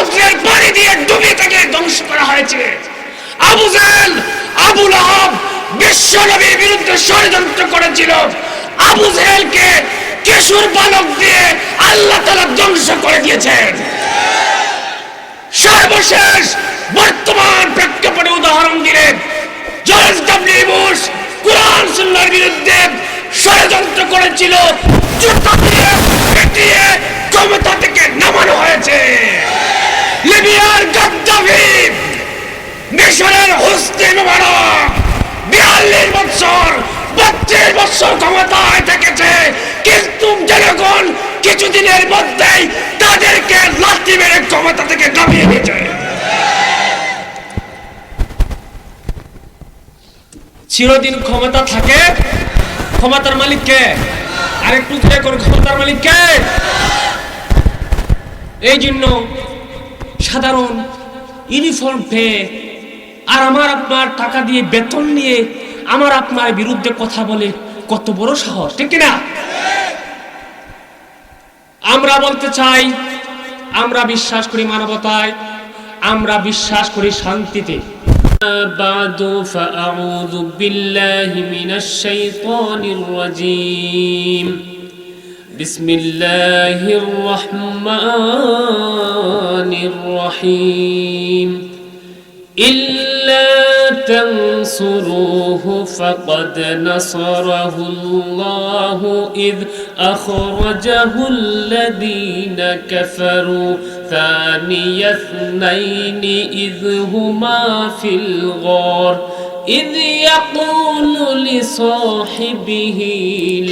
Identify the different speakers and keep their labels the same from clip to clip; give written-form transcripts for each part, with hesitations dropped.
Speaker 1: সমুদ্রের পানি দিয়ে ডুবিয়ে তাকে ধ্বংস করা হয়েছে। আবু জেহেল, আবু লাহাব বিশ্ব নবীর বিরুদ্ধে ষড়যন্ত্র করেছিল। আবু জেহেলকে কিশোর বালক দিয়ে আল্লাহ তাআলা ধ্বংস করে দিয়েছেন। সর্বশেষ বর্তমান প্রেক্ষাপটে উদাহরণ দিলে জর্জ ডব্লিউ বুশ কুরআন সুন্নাহর বিরুদ্ধে ষড়যন্ত্র করেছিল, জুতা দিয়ে পিটিয়ে ক্ষমতা থেকে নামানো হয়েছে। লিবিয়ার গাদ্দাফি, মিশরের হোসনি মুবারক 42 বছর 32 বছর ক্ষমতায় থেকেছে, কিন্তু জনগণ কিছুদিনের মধ্যেই তাদেরকে লাথি মেরে ক্ষমতা থেকে নামিয়ে দিয়েছে। চিরদিন ক্ষমতা থাকে, ক্ষমতার মালিক কে? আরেকটু কোন ক্ষমতার মালিক কে? এই জন্য সাধারণ ইউনিফর্ম পেয়ে আর আমার আপনার টাকা দিয়ে বেতন নিয়ে আমার আপনার বিরুদ্ধে কথা বলে কত বড় সাহস, ঠিক কিনা? আমরা বলতে চাই, আমরা বিশ্বাস করি মানবতায়, আমরা বিশ্বাস করি শান্তিতে। بعد فأعوذ بالله من الشيطان الرجيم بسم الله الرحمن الرحيم إلا تنصروه فقد نصره الله إذ أخرجه الذين كفروا ثاني اثنين إذ هما في الغار إذ يقول لصاحبه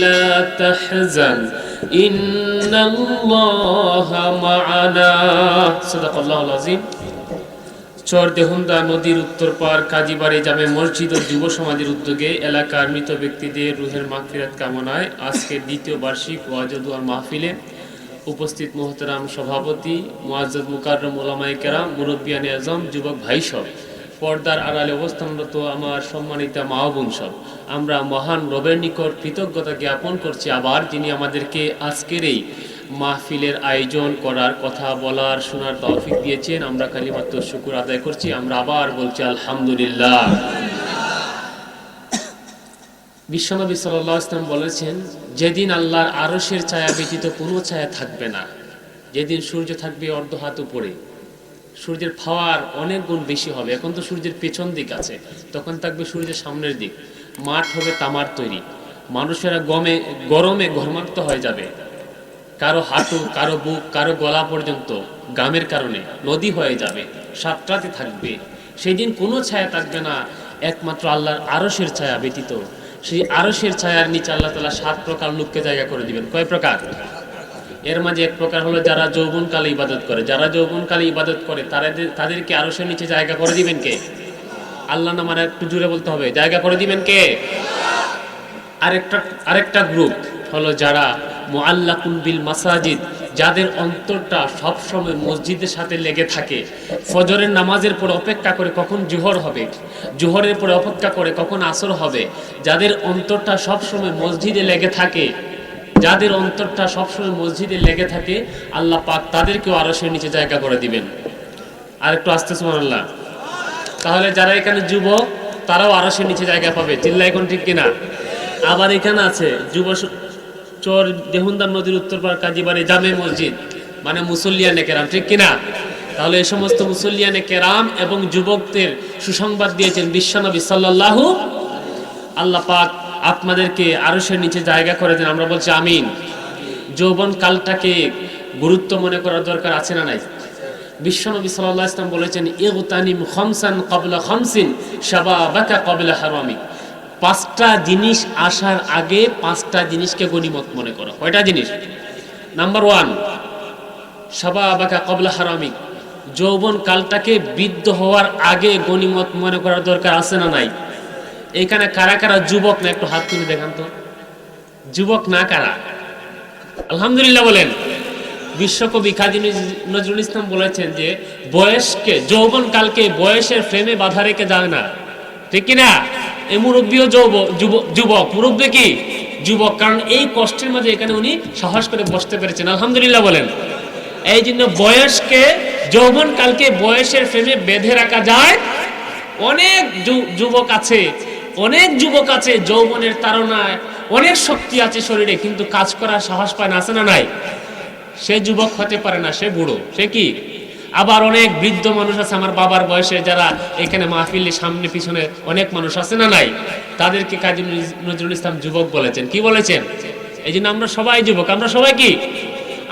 Speaker 1: لا تحزن إن الله معنا صدق الله العظيم। চর দেহুন্দা নদীর উত্তর পার কাজীবাড়ি জামে মসজিদ ও যুব সমাজের উদ্যোগে এলাকার মৃত ব্যক্তিদের রুহের মাগফিরাত কামনায় আজকের দ্বিতীয় বার্ষিক ওয়াজ ও দুআর মাহফিলে উপস্থিত মোহতারাম সভাপতি মুআজ্জাজ মুকাররম উলামায়ে কেরাম, মুরব্বিয়ানে আজম, যুবক ভাই সব, পর্দার আড়ালে অবস্থানরত আমার সম্মানিতা মা ও বোন সব, আমরা মহান রবের নিকট কৃতজ্ঞতা জ্ঞাপন করছি আবার যিনি আমাদেরকে আজকের এই মাহফিলের আয়োজন করার, কথা বলার, শোনার তৌফিক দিয়েছেন। আমরা কালিমাত শুকর আদায় করছি। আমরা আবার বলছি আলহামদুলিল্লাহ। বিশ্বনবী সাল্লাল্লাহু আলাইহি ওয়াসাল্লাম বলেছেন, যেদিন আল্লাহর আরশের ছায়া ব্যতীত কোনো ছায়া থাকবে না, যেদিন সূর্য থাকবে অর্ধ হাত উপরে, সূর্যের পাওয়ার অনেক গুণ বেশি হবে। এখন তো সূর্যের পেছন দিক আছে, তখন থাকবে সূর্যের সামনের দিক। মাঠ হবে তামার তৈরি, মানুষেরা গরমে ঘর্মাক্ত হয়ে যাবে, কারো হাঁটু, কারো বুক, কারো গলা পর্যন্ত গামের কারণে নদী হয়ে যাবে, সাতটাতে থাকবে। সেই দিন কোনো ছায়া থাকবে না একমাত্র আল্লাহর আরশের ছায়া ব্যতীত। সেই আরশের ছায়ার নিচে আল্লাহ তাআলা 7 প্রকার লোককে জায়গা করে দিবেন। কয় প্রকার? এর মাঝে এক প্রকার হলো যারা যৌবনকালে ইবাদত করে। যারা যৌবনকালে ইবাদত করে তাদেরকে আরশের নিচে জায়গা করে দিবেন কে? আল্লাহ নাম আর একটু জোরে বলতে হবে, জায়গা করে দিবেন কে? আরেকটা গ্রুপ হলো যারা মুআল্লাকুন বিল মাসাজিদ, যাদের অন্তরটা সবসময় মসজিদের সাথে লেগে থাকে। ফজরের নামাজের পর অপেক্ষা করে কখন জোহর হবে, জোহরের পরে অপেক্ষা করে কখন আসর হবে। যাদের অন্তরটা সবসময় মসজিদে লেগে থাকে, যাদের অন্তরটা সবসময় মসজিদে লেগে থাকে, আল্লাহ পাক তাদেরকেও আরশের নিচে জায়গা করে দিবেন। আর একটু আস্তে সুবহানাল্লাহ। তাহলে যারা এখানে যুবক তারাও আরশের নিচে জায়গা পাবে। চিল্লা এখন ঠিক কিনা? আবার এখানে আছে চর দেহুন্দা নদীর উত্তর পার কাজীবাড়ি জামে মসজিদ, মানে মুসল্লিয়ানে কেরাম, ঠিক কিনা? তাহলে এই সমস্ত মুসল্লিয়ানে কেরাম এবং যুবকদের সুসংবাদ দিয়েছেন বিশ্বনবী সাল্লাল্লাহু। আল্লাহ পাক আপনাদেরকে আরশের নিচে জায়গা করে দেন। আমরা বলছি আমিন। যৌবন কালটাকে গুরুত্ব মনে করার দরকার আছে না নাই? বিশ্বনবী সাল্লাল্লাহু আলাইহি ওয়াসাল্লাম বলেছেন, ইগতানিম খামসান ক্বাবলা খামসিন শাবাবাকা ক্বাবলা হারামিক। 5টা জিনিস আসার আগে 5টা জিনিসকে গনিমত মনে করো। কয়টা জিনিস? নাম্বার 1, শাবাবাকা ক্বাবলা হারামিক, যৌবন কালটাকে বৃদ্ধ হওয়ার আগে গনিমত মনে করার দরকার আছে না নাই? এখানে কারা কারা যুবক না একটু হাত তুলে দেখান তো। যুবক না কারা? আলহামদুলিল্লাহ বলেন। বিশ্বকবি কাজী নজরুল ইসলাম বলেছেন যে বয়সকে, যৌবন কালকে বয়সের ফ্রেমে বাধা রেখে যায় না, ঠিক কিনা? এই মুরব্বীও যুবক, মুরব্বী কি যুবক, কারণ এই কষ্টের মাঝে এখানে উনি সাহস করে বসতে পেরেছেন। আলহামদুলিল্লাহ বলেন। এই জন্য বয়সকে যৌবন কালকে বয়সের ফ্রেমে বেঁধে রাখা যায়। অনেক যুবক আছে যৌবনের তাড়নায়, অনেক শক্তি আছে শরীরে, কিন্তু কাজ করার সাহস পায় না, আছে না নাই? সে যুবক হতে পারে না, সে বুড়ো, সে কি? আবার অনেক বৃদ্ধ মানুষ আছে আমার বাবার বয়সে, যারা এখানে মাহফিলের সামনে পিছনে অনেক মানুষ আছে না নাই? তাদেরকে কাজী নজরুল ইসলাম যুবক বলেছেন। কি বলেছেন? এই জন্য আমরা সবাই যুবক, আমরা সবাই কি?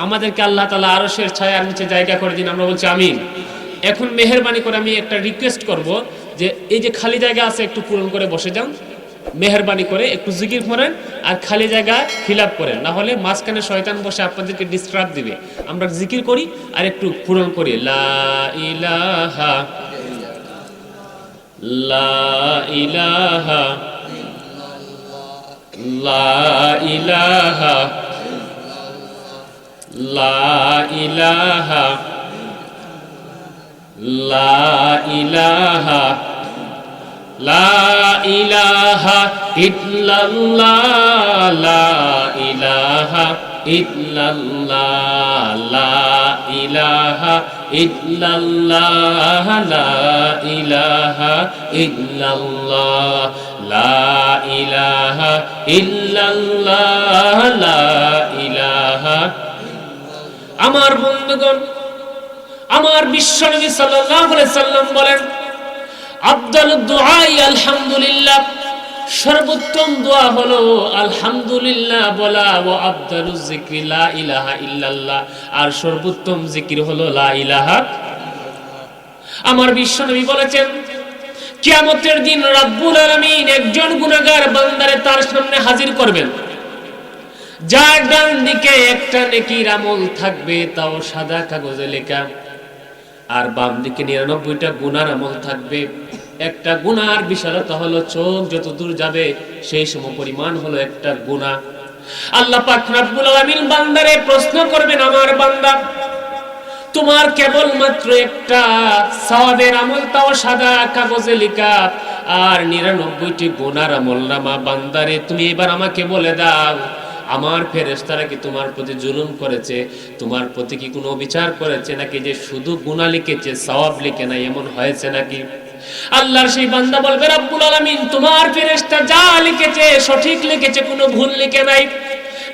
Speaker 1: আমাদেরকে আল্লাহ তাআলা আরশের ছায়ার নিচে জায়গা করে দিন, আমরা বলছি আমিন। এখন মেহেরবানি করে আমি একটা রিকোয়েস্ট করব, যে এই যে খালি জায়গা আছে একটু পূরণ করে বসে যান, মেহেরবানি করে একটু জিকির করেন আর খালি জায়গা ফিল আপ করেন, না হলে মাঝখানে শয়তান বসে আপনাদেরকে ডিস্টার্ব দিবে। আমরা জিকির করি আর একটু পূরণ করি, লা ইলাহা লা ইলাহা লা ইলাহা লা ইলাহা লা ইলাহা লা ইলাহা ইল্লাল্লাহ লা ইলাহা ইল্লাল্লাহ লা ইলাহা ইল্লাল্লাহ লা ইলাহা ইল্লাল্লাহ লা ইলাহা ইল্লাল্লাহ লা ইলাহা। আমার বন্ধুগণ, আমার বিশ্বনবী সাল্লাল্লাহু আলাইহি সাল্লাম বলেন, আফদালুদ দুআই আলহামদুলিল্লাহ, সর্বোত্তম দোয়া হলো আলহামদুলিল্লাহ বলা, ও আফদালুজ যিকরি লা ইলাহা ইল্লাল্লাহ, আর সর্বোত্তম জিকির হলো লা ইলাহা। আমার বিশ্বনবী বলেছেন, কিয়ামতের দিন রব্বুল আলামিন একজন গুনাহগার বান্দারে তার সামনে হাজির করবেন, যার ডান দিকে একটা নেকির আমল থাকবে, তাও সাদা কাগজে লেখা, আর বাম দিকে 99টা গুনার আমল থাকবে। একটা গুনার বিশালতা হলো চোখ যত দূর যাবে সেই সমপরিমাণ হলো একটা গুনাহ। আল্লাহ পাক রব্বুল আলামিন বান্দারে প্রশ্ন করবেন, আমার বান্দা, তোমার কেবলমাত্র একটা সওয়াবের আমল, তাও সাদা কাগজে লেখা, আর 99টি গুনার আমলনামা। বান্দারে তুমি এবার আমাকে বলে দাও, আমার ফেরেশতারা কি তোমার প্রতি জুলুম করেছে, তোমার প্রতি কি কোনো বিচার করেছে, নাকি যে শুধু গুনাহ লিখেছে সওয়াব লিখে নাই, এমন হয়েছে নাকি? আল্লাহর সেই বান্দা বলবে, রব্বুল আলামিন তোমার ফেরেশতা যা লিখেছে সঠিক লিখেছে, কোনো ভুল লিখে নাই,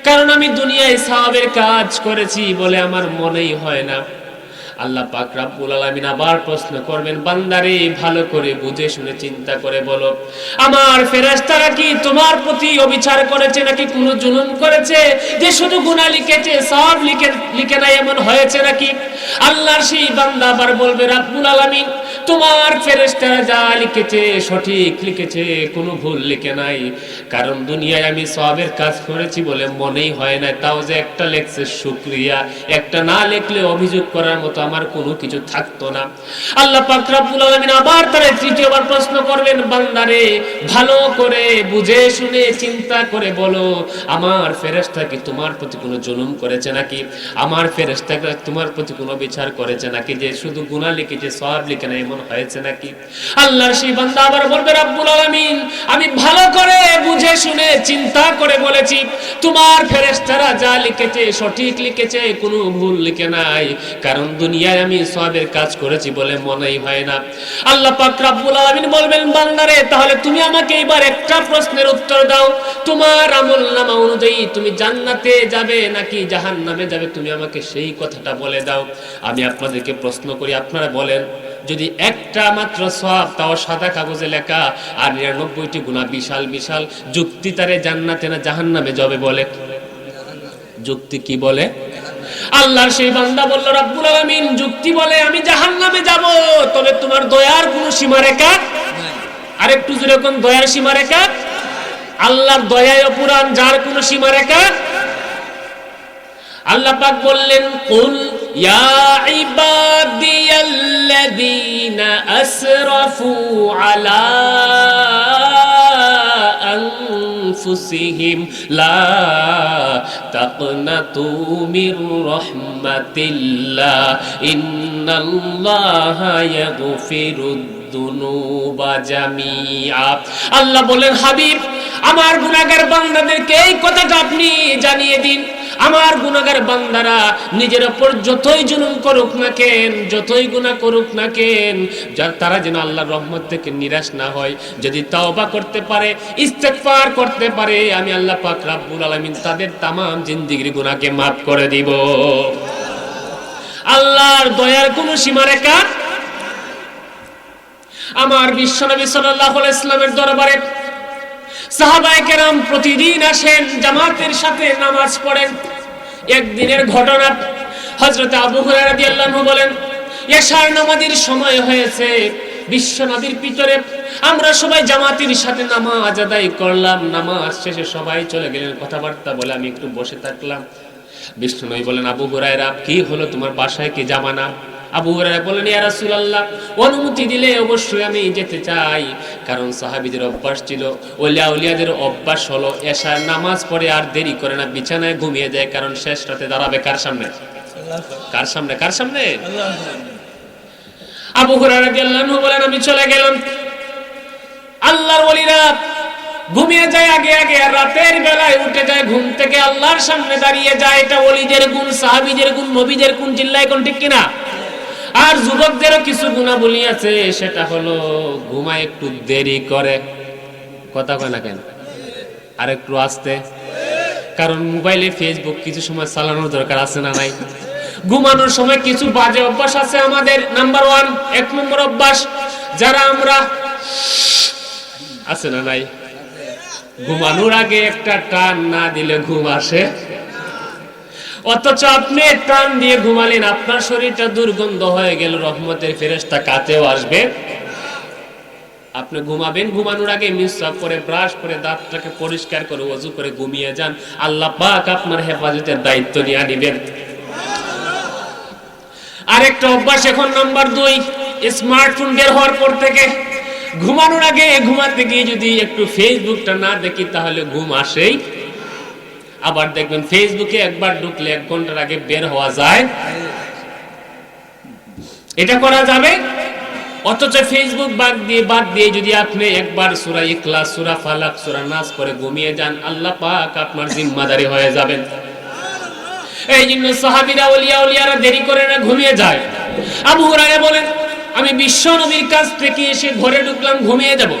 Speaker 1: কারণ আমি দুনিয়ায় সওয়াবের কাজ করেছি বলে আমার মনেই হয় না। আল্লাহ পাক রব্বুল আলামিন আবার প্রশ্ন করবেন, বান্দারে ভালো করে বুঝে শুনে চিন্তা করে বলো, আমার ফেরেশতারা কি তোমার প্রতি অবিচার করেছে নাকি কোনো জুলুম করেছে, যে শুধু গুনাহ লিখেছে সওয়াব লিখে নাই, এমন হয়েছে নাকি? আল্লাহর সেই বান্দা আবার বলবে, রব্বুল আলামিন তোমার ফেরেশতারা যা লিখেছে সঠিক লিখেছে, কোনো ভুল লিখে নাই, কারণ দুনিয়ায় আমি সওয়াবের কাজ করেছি বলে মনেই হয় না, তাও যে একটা লেখছে শুকরিয়া, একটা না লিখলে অভিযোগ করার মতো আমার কোনো কিছু থাকতো না। আল্লাহ পাক রব্বুল আলামিন আবার তারে তৃতীয়বার প্রশ্ন করবেন, বান্দারে ভালো করে বুঝে শুনে চিন্তা করে বলো, আমার ফেরেশতা কি তোমার প্রতি কোনো জুলুম করেছে নাকি, আমার ফেরেশতা তোমার প্রতি কোনো বিচার করেছে নাকি, যে শুধু গুনাহ লিখেছে সওয়াব লিখে না, এমন হয়েছে নাকি? আল্লাহর সেই বান্দা আবার বলবে, রব্বুল আলামিন আমি ভালো করে বুঝে শুনে চিন্তা করে বলেছি, তোমার ফেরেশতারা যা লিখেছে সঠিক লিখেছে, কোনো ভুল লিখে নাই, কারণ দুনিয়ায় আমি সওয়াবের কাজ করেছি বলে মনেই হয় না। আল্লাহ পাক রব্বুল আলামিন বলবেন, বান্দারে তাহলে তুমি আমাকে এবার একটা প্রশ্নের উত্তর দাও, তোমার আমলনামা অনুযায়ী তুমি জান্নাতে যাবে নাকি জাহান্নামে যাবে, তুমি আমাকে সেই কথাটা বলে দাও। আমি আপনাদেরকে প্রশ্ন করি, আপনারা বলেন, যদি একটা মাত্র সওয়াব, তাও সাদা কাগজে লেখা, আর 99টি গুনাহ, বিশাল বিশাল যুক্তি তারে জান্নাতে না জাহান্নামে যাবে বলে? যুক্তি কি বলে? আল্লাহর সেই বান্দা বলল, রব্বুল আলামিন যুক্তি বলে আমি জাহান্নামে যাব, তবে তোমার দয়ার কোনো সীমারেখা নাই। আরেকটু জোরে কোন দয়ার সীমারেখা? আল্লাহর দয়ায় অপুরান, যার কোনো সীমারেখা। আল্লাহ পাক বললেন, কুল ইয়া ইবাদিয়াল্লাযীনা আসরাফু আলা আনফুসিহিম লা তাকনাতু মির রাহমাতিল্লাহ ইন্নাল্লাহা ইয়াগফিরুদ যুনুবা জামিআ। আল্লাহ বলেন, হাবিব আমার গুনাহগার বান্দাদেরকে এই কথাটা আপনি জানিয়ে দিন, আমার গুনাহগার বান্দারা নিজের উপর যতই জুলুম করুক না কেন, যতই গুনাহ করুক না কেন, তারা যেন আল্লাহর রহমত থেকে নিরাশ না হয়। যদি তওবা করতে পারে, ইস্তেগফার করতে পারে, আমি আল্লাহ পাক রব্বুল আলামিন তাদের তামাম জিন্দেগির গুনাহকে মাফ করে দিব। আল্লাহর দয়ার কোনো সীমারেখা। আমার বিশ্বনবী সাল্লাল্লাহু আলাইহি ওয়াসাল্লামের দরবারে সাহাবায়ে কেরাম প্রতিদিন আসেন, জামাতের সাথে নামাজ পড়েন। একদিনের ঘটনা, হযরত আবু হুরায়রা রাদিয়াল্লাহু আনহু বলেন, এশার নামাজের সময় হয়েছে, বিশ্বনবীর পিছনে আমরা সবাই জামাতের সাথে নামাজ আদায় করলাম। নামাজ শেষে সবাই চলে গেলেন, কথাবার্তা বলে আমি একটু বসে থাকলাম। বিশ্বনবী বলেন, আবু হুরায়রা কি হলো, তোমার বাসায় কি যাবা না? আবু হুরায়রা বলেন, ইয়া রাসূলুল্লাহ, অনুমতি দিলে অবশ্যই আমি যেতে চাই। কারণ সাহাবীদের অভ্যাস ছিল, ওলিয়া উলিয়াদের অভ্যাস হলো এশার নামাজ পড়ে আর দেরি করে না, বিছানায় ঘুমিয়ে যায়। কারণ শেষ রাতে দাঁড়াবে কার সামনে? কার সামনে? কার সামনে? আবু হুরায়রা রাদিয়াল্লাহু আনহু বলেন, আমি চলে গেলাম। আল্লাহর ওলিরা ঘুমিয়ে যায় আগে আগে, আর রাতের বেলায় উঠে যায় ঘুম থেকে, আল্লাহর সামনে দাঁড়িয়ে যায়। এটা ওলিদের গুণ, সাহাবীদের গুণ, নবীদের গুণ। চিল্লায় কোন ঠিক কিনা? আর যুবকদেরও কিছু গুণাবলী আছে, সেটা হলো ঘুমায় একটু দেরি করে। কথা কয় না কেন? আর একটু আস্তে, কারণ মোবাইলে ফেসবুক কিছু সময় চালানোর দরকার আছে না নাই? ঘুমানোর সময় কিছু বাজে অভ্যাস আছে আমাদের। নাম্বার 1, 1 নম্বর অভ্যাস, যারা আমরা আছে না নাই, ঘুমানোর আগে একটা টান না দিলে ঘুম আসে। অথচ আপনি টান দিয়ে ঘুমালেন, আপনার শরীরটা দুর্গন্ধ হয়ে গেল, রহমতের ফেরেশতা কাছেও আসবে। আপনি ঘুমাবেন, ঘুমানোর আগে মিসওয়াক করে, ব্রাশ করে, দাঁতটাকে পরিষ্কার করে, ওযু করে ঘুমিয়ে যান। আল্লাহ পাক আপনার হেফাজতের দায়িত্ব নিয়ে নেবেন। আরেকটা অভ্যাস এখন নাম্বার 2, স্মার্টফোন বের হওয়ার পর থেকে ঘুমানোর আগে ঘুমাতে গিয়ে যদি একটু ফেসবুকটা না দেখি তাহলে ঘুম আসেই। আবার দেখবেন ফেসবুকে একবার ঢুকলে 1 ঘন্টার আগে বের হওয়া যায়। এটা করা যাবে। অথচ ফেসবুক বাদ দিয়ে যদি আপনি একবার সূরা ইখলাস, সূরা ফালাক, সূরা নাস করে ঘুমিয়ে যান, আল্লাহ পাক আপনার জিম্মাদারি হয়ে যাবেন। এই জন্য সাহাবীরা, ওলিয়ারা দেরি করে না, ঘুমিয়ে যায়। আবু হুরায়রা বলেন, আমি বিশ্ব নবীর কাছ থেকে এসে ঘরে ঢুকলাম, ঘুমিয়ে যাব,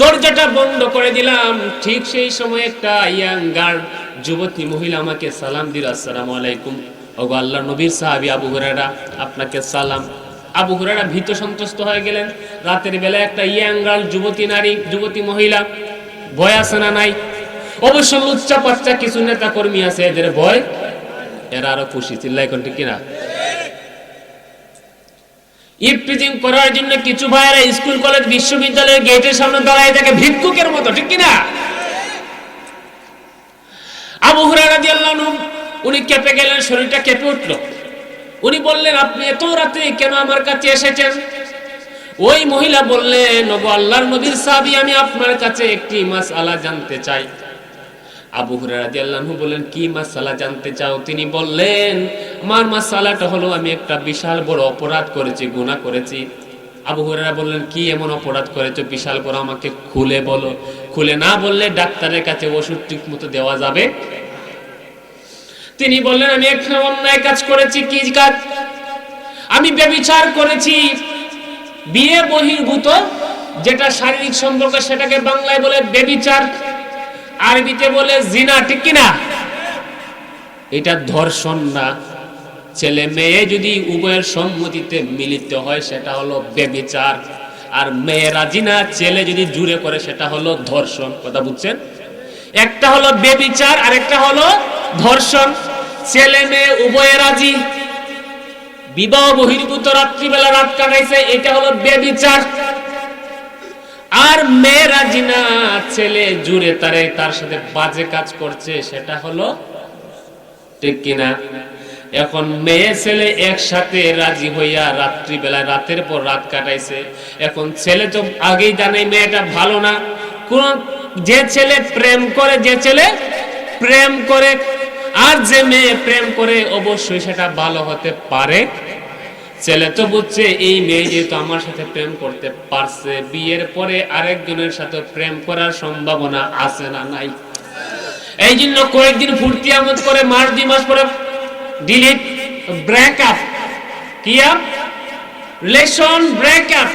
Speaker 1: দরজাটা বন্ধ করে দিলাম। ঠিক সেই সময় একটা ইয়াং গার্ল, যুবতী মহিলা আমাকে সালাম দিল, আসসালামু আলাইকুম। ওগো আল্লাহর নবীর সাহাবী আবু হুরায়রা, আপনাকে সালাম। আবু হুরায়রা ভীত সন্ত্রস্ত হয়ে গেলেন। রাতের বেলা একটা ইয়াং গার্ল, যুবতী নারী, যুবতী মহিলা, ভয় আছে না নাই? অবশ্য লুচ্চা পাচ্চা কিছু নেতা কর্মী আছে, এদের ভয়, এরা আরো খুশি। চিল্লায় কোন ঠিক কিনা? ইফতিজিং করার জন্য কিছু ভাইয়েরা স্কুল, কলেজ, বিশ্ববিদ্যালয়ের গেটের সামনে দাঁড়ায় থাকে ভিক্ষুকের মতো, ঠিক কিনা? আবু হুরায়রা রাদিয়াল্লাহু আনহু উনি কেঁপে গেলেন, শরীরটা কেঁপে উঠল। উনি বললেন, আপনি এত রাতে কেন আমার কাছে এসেছেন? ওই মহিলা বললেন, ওগো আল্লাহর নবীর সাহাবী, আমি আপনার কাছে একটি মাসআলা জানতে চাই। আবু হুরায়রা রাদিয়াল্লাহু আনহু বললেন, কি মাসআলা জানতে চাও? তিনি বললেন, আমার মাসআলাটা হলো আমি একটা বিশাল বড় অপরাধ করেছি, গুনাহ করেছি। আবু হুরায়রা বললেন, কি এমন অপরাধ করেছো বিশাল বড়, আমাকে খুলে বলো। খুলে না বললে ডাক্তারের কাছে ওষুধ ঠিকমতো দেওয়া যাবে। তিনি বললেন, আমি একটা অন্যায় কাজ করেছি। কি কাজ? আমি ব্যভিচার করেছি। বিয়ে বহির্ভূত যেটা শারীরিক সম্পর্ক, সেটাকে বাংলায় বলে ব্যভিচার, আরবিতে বলে জিনা, ঠিক কিনা? এটা ধর্ষণ না। ছেলে মেয়ে যদি উভয়ের সম্মতিতে মিলিত হয় সেটা হলো ব্যভিচার, আর মেয়ে রাজি না, ছেলে যদি জুরে করে সেটা হলো ধর্ষণ। কথা বুঝছেন? একটা হলো ব্যভিচার আর একটা হলো ধর্ষণ। ছেলে মেয়ে উভয়ে রাজি, বিবাহ বহির্ভূত রাত্রিবেলা রাত কাটাইছে, এটা হলো ব্যভিচার। আর মেয়ে রাজি না, ছেলে জুরে তার সাথে বাজে কাজ করছে, সেটা হলো, ঠিক কিনা? এখন মেয়ে ছেলে একসাথে রাজি হইয়া রাত্রিবেলা রাতের পর রাত কাটাইছে। এখন ছেলে তো আগেই জানে মেয়েটা ভালো না। কোন যে ছেলে প্রেম করে আর যে মেয়ে প্রেম করে, অবশ্যই সেটা ভালো হতে পারে। ছেলে তো বুঝছে এই মেয়ে যেহেতু আমার সাথে প্রেম করতে পারছে, বিয়ের পরে আরেকজনের সাথে প্রেম করার সম্ভাবনা আছে না নাই? এই জন্য কয়েকদিন ফুর্তি আমোদ করে মাস 2 মাস পরে ডিলিট, ব্রেকআপ, কি আপ, রিলেশন ব্রেকআপ,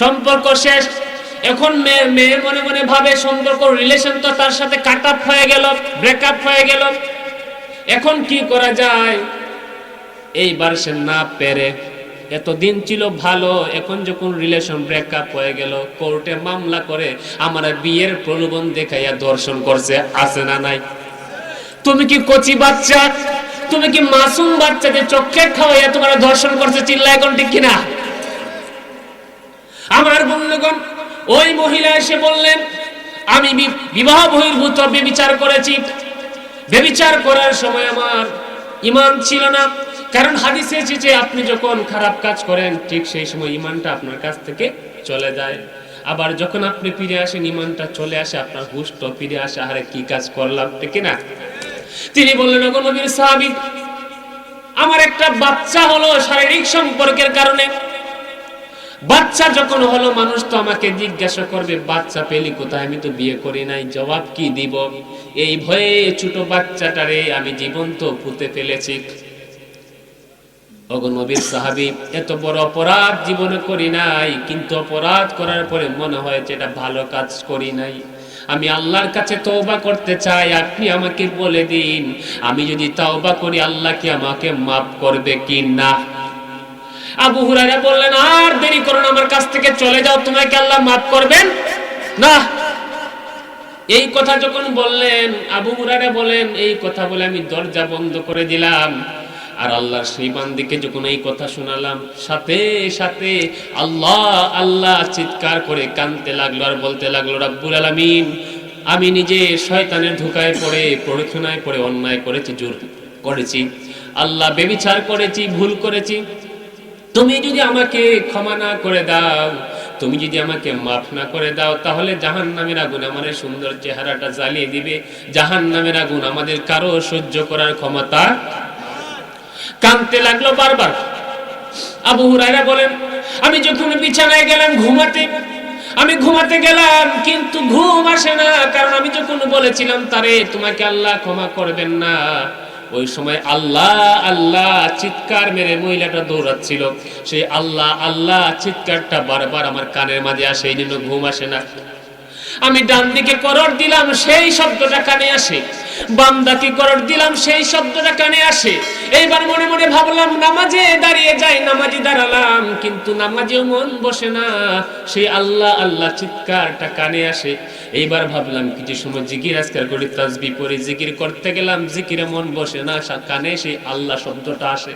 Speaker 1: সম্পর্ক শেষ। এখন মেয়ে মনে মনে ভাবে সম্পর্ক রিলেশন তো তার সাথে কাট আপ হয়ে গেল, ব্রেকআপ হয়ে গেল, এখন কি করা যায়? এইবার সে না পেরে, এতদিন ছিল ভালো, এখন যখন রিলেশন ব্রেকআপ হয়ে গেল, কোর্টে মামলা করে আমার বিয়ের প্রলোভন দেখাইয়া ধর্ষণ করছে, আছে না নাই? তুমি কি কচি বাচ্চা, তুমি কি মাসুম বাচ্চাদের চোখে খাওয়াইয়া তোমার ধর্ষণ করছে? চিল্লা এখন ঠিক কিনা? আমার বন্ধুগণ, ওই মহিলা এসে বললেন, আমি বিবাহ বহির্ভূত ব্যভিচার করেছি। ব্যভিচার করার সময় আমার ঈমান ছিল না, কারণ হাদিসে এসেছে আপনি যখন খারাপ কাজ করেন ঠিক সেই সময় ঈমানটা আপনার কাছ থেকে চলে যায়, আবার যখন আপনি ফিরে আসেন ঈমানটা চলে আসে, আপনার হুঁশটা ফিরে আসে, আরে কি কাজ করলাম, ঠিক না? তিনি বললেন, ওগো নবীর সাহাবী, আমার একটা বাচ্চা হলো শারীরিক সম্পর্কের কারণে। বাচ্চা যখন হলো, মানুষ তো আমাকে জিজ্ঞাসা করবে বাচ্চা পেলি কোথায়, আমি তো বিয়ে করি নাই, জবাব কি দিব? এই ভয়ে ছোট বাচ্চাটারে আমি জীবন্ত পুঁতে ফেলেছি। ওগো নবীর সাহাবী, এত বড় অপরাধ জীবনে করি নাই, কিন্তু অপরাধ করার পরে মনে হয় যে এটা ভালো কাজ করি নাই, আমি আল্লাহর কাছে তওবা করতে চাই, আপনি আমাকে বলে দিন, আমি যদি তওবা করি আল্লাহ কি আমাকে মাফ করবে কি না? আবু হুরায়রা বললেন, আর দেরি করো না, আমার কাছ থেকে চলে যাও, তোমাকে আল্লাহ মাফ করবেন না। এই কথা যখন বললেন, আবু হুরায়রা বলেন, এই কথা বলে আমি দরজা বন্ধ করে দিলাম। আর আল্লাহর সেই বান্দিকে যখন এই কথা শোনালাম, সাথে সাথে আল্লাহ আল্লাহ চিৎকার করে কাঁদতে লাগলো আর বলতে লাগলো, রব্বুল আলামিন, আমি নিজে শয়তানের ধোঁকায় পড়ে, প্ররোচনায় পড়ে অন্যায় করেছি, জোর করেছি, আল্লাহ ব্যভিচার করেছি, ভুল করেছি, তুমি যদি আমাকে ক্ষমা না করে দাও, তুমি যদি আমাকে মাফ না করে দাও, তাহলে জাহান্নামের আগুন আমার সুন্দর চেহারাটা জ্বালিয়ে দিবে, জাহান্নামের আগুন আমাদের কারো সহ্য করার ক্ষমতা। কাঁদতে লাগলো বারবার। আবু হুরায়রা বলেন, আমি যখন বিছানায় গেলাম ঘুমাতে, আমি ঘুমাতে গেলাম কিন্তু ঘুম আসে না, কারণ আমি যখন বলেছিলাম তারে তোমাকে আল্লাহ ক্ষমা করবেন না, ওই সময় আল্লাহ আল্লাহ চিৎকার মেরে মহিলাটা দৌড়াচ্ছিল, সেই আল্লাহ আল্লাহ চিৎকারটা বারবার আমার কানের মাঝে আসে, এই জন্য ঘুম আসে না। আমি ডান দিকে করর দিলাম, সেই শব্দটা কানে আসে, বাম দিকে করর দিলাম, সেই শব্দটা কানে আসে। এইবার মনে মনে ভাবলাম নামাজে দাঁড়িয়ে যাই, নামাজে দাঁড়ালাম, কিন্তু নামাজেও মন বসে না, সেই আল্লাহ আল্লাহ চিৎকারটা কানে আসে। এইবার ভাবলাম কিছু সময় জিকির আজকার করি, তাসবিহ পড়ি, জিকির করতে গেলাম, জিকিরে মন বসে না, কানে সেই আল্লাহ শব্দটা আসে।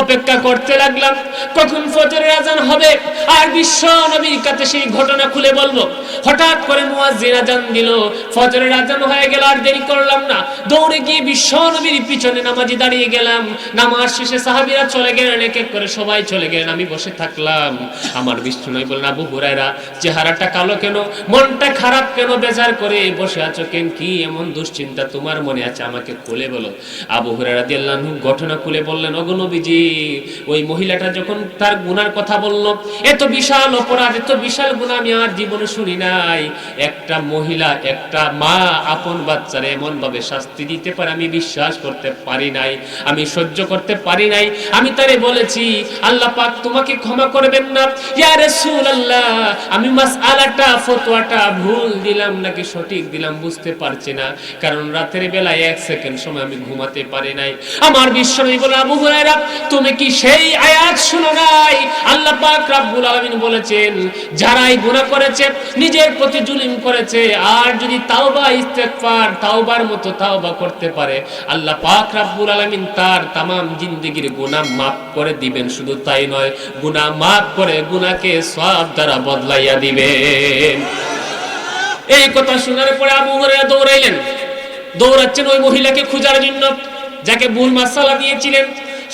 Speaker 1: অপেক্ষা করতে লাগলাম কখন ফজরের আজান হবে আর বিশ্ব নবীর কাছে সেই ঘটনা খুলে বলবো। হঠাৎ করে মুয়াজ্জিন আজান দিল, ফজরের আজান হয়ে গেল, আর দেরি করলাম না, দৌড়ে গিয়ে বিশ্ব নবীর পিছনে নামাজে দাঁড়িয়ে গেলাম। নামাজ শেষে সাহাবীরা চলে গেলেন, এক এক করে সবাই চলে গেলেন, আমি বসে থাকলাম। আমার বিশ্ব নবী বললেন, আবু হুরায়রা, চেহারাটা কালো কেন, মনটা খারাপ কেন, বেজার করে বসে আছো কেন, কি এমন দুশ্চিন্তা তোমার মনে আছে, আমাকে খুলে বলো। আবু হুরায়রা রাদিয়াল্লাহু আনহু ঘটনা খুলে বললেন, ওগো নবীজি, ওই মহিলাটা যখন তার গুনার কথা বলল, এত বিশাল অপরাধ, এত বিশাল গুনাহ আমি আর জীবনে শুনি নাই। একটা মহিলা, একটা মা আপন বাচ্চারে এমন ভাবে শাস্তি দিতে পারে আমি বিশ্বাস করতে পারি নাই, আমি সহ্য করতে পারি নাই। আমি তারে বলেছি, আল্লাহ পাক তোমাকে ক্ষমা করবেন না ইয়া রাসূলুল্লাহ, আমি মাসআলাটা ফতোয়াটা ভুল দিলাম নাকি সঠিক দিলাম বুঝতে পারছি না, কারণ রাতের বেলা 1 সেকেন্ড সময় আমি ঘুমাতে পারি নাই। আমার বিশ্বনবী বলে, আবু হুরায়রা, তুমি কি সেই আয়াত শুনো নাই? আল্লাহ পাক রব্বুল আলামিন বলেছেন, যারাই গুনাহ করেছে, নিজের প্রতি জুলুম করেছে, আর যদি তাওবা ইস্তেগফার, তাওবার মতো তাওবা করতে পারে, আল্লাহ পাক রব্বুল আলামিন তার तमाम জিন্দেগীর গুনাহ maaf করে দিবেন। শুধু তাই নয়, গুনাহ maaf করে গুনাহকে সওয়াব দ্বারা বদলাইয়া দিবেন। এই কথা শোনার পরে আবু হুরায়রা দৌড়াচ্ছেন ওই মহিলাকে খোঁজার জন্য, যাকে ভুল মাসালা দিয়েছিলেন।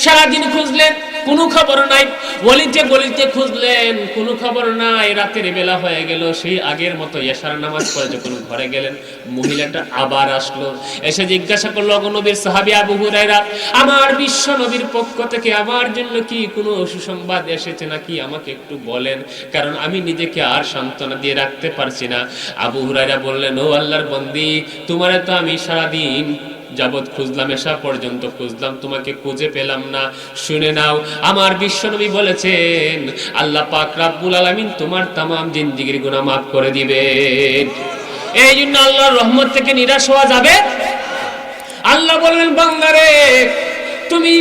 Speaker 1: সারাদিন খুঁজলেন, কোনো খবর নাই। গলিতে গলিতে খুঁজলেন, কোনো খবর নাই। রাতের বেলা হয়ে গেল, সেই আগের মতো এশার নামাজ পড়ে যখন ঘরে গেলেন, মহিলাটা আবার আসলো, এসে জিজ্ঞাসা করলো, নবীর সাহাবী আবু হুরায়রা, আমার বিশ্ব নবীর পক্ষ থেকে আমার জন্য কি কোনো সুসংবাদ এসেছে নাকি, আমাকে একটু বলেন, কারণ আমি নিজেকে আর সান্ত্বনা দিয়ে রাখতে পারছি না। আবু হুরায়রা বললেন, ও আল্লাহর বান্দী, তোমারে তো আমি সারাদিন যাবৎ খুঁজলাম, এসা পর্যন্ত খুঁজলাম, তোমাকে খুঁজে পেলাম না। শুনে নাও, আমার বিশ্বনবী বলেছেন আল্লাহ পাক রব্বুল আলামিন তোমার তামাম জিন্দেগীর গুনাহ মাফ করে দিবেন। এই জন্য আল্লাহর রহমত থেকে নিরাশ হওয়া যাবে। আল্লাহ বললেন, বান্দারে, তুমি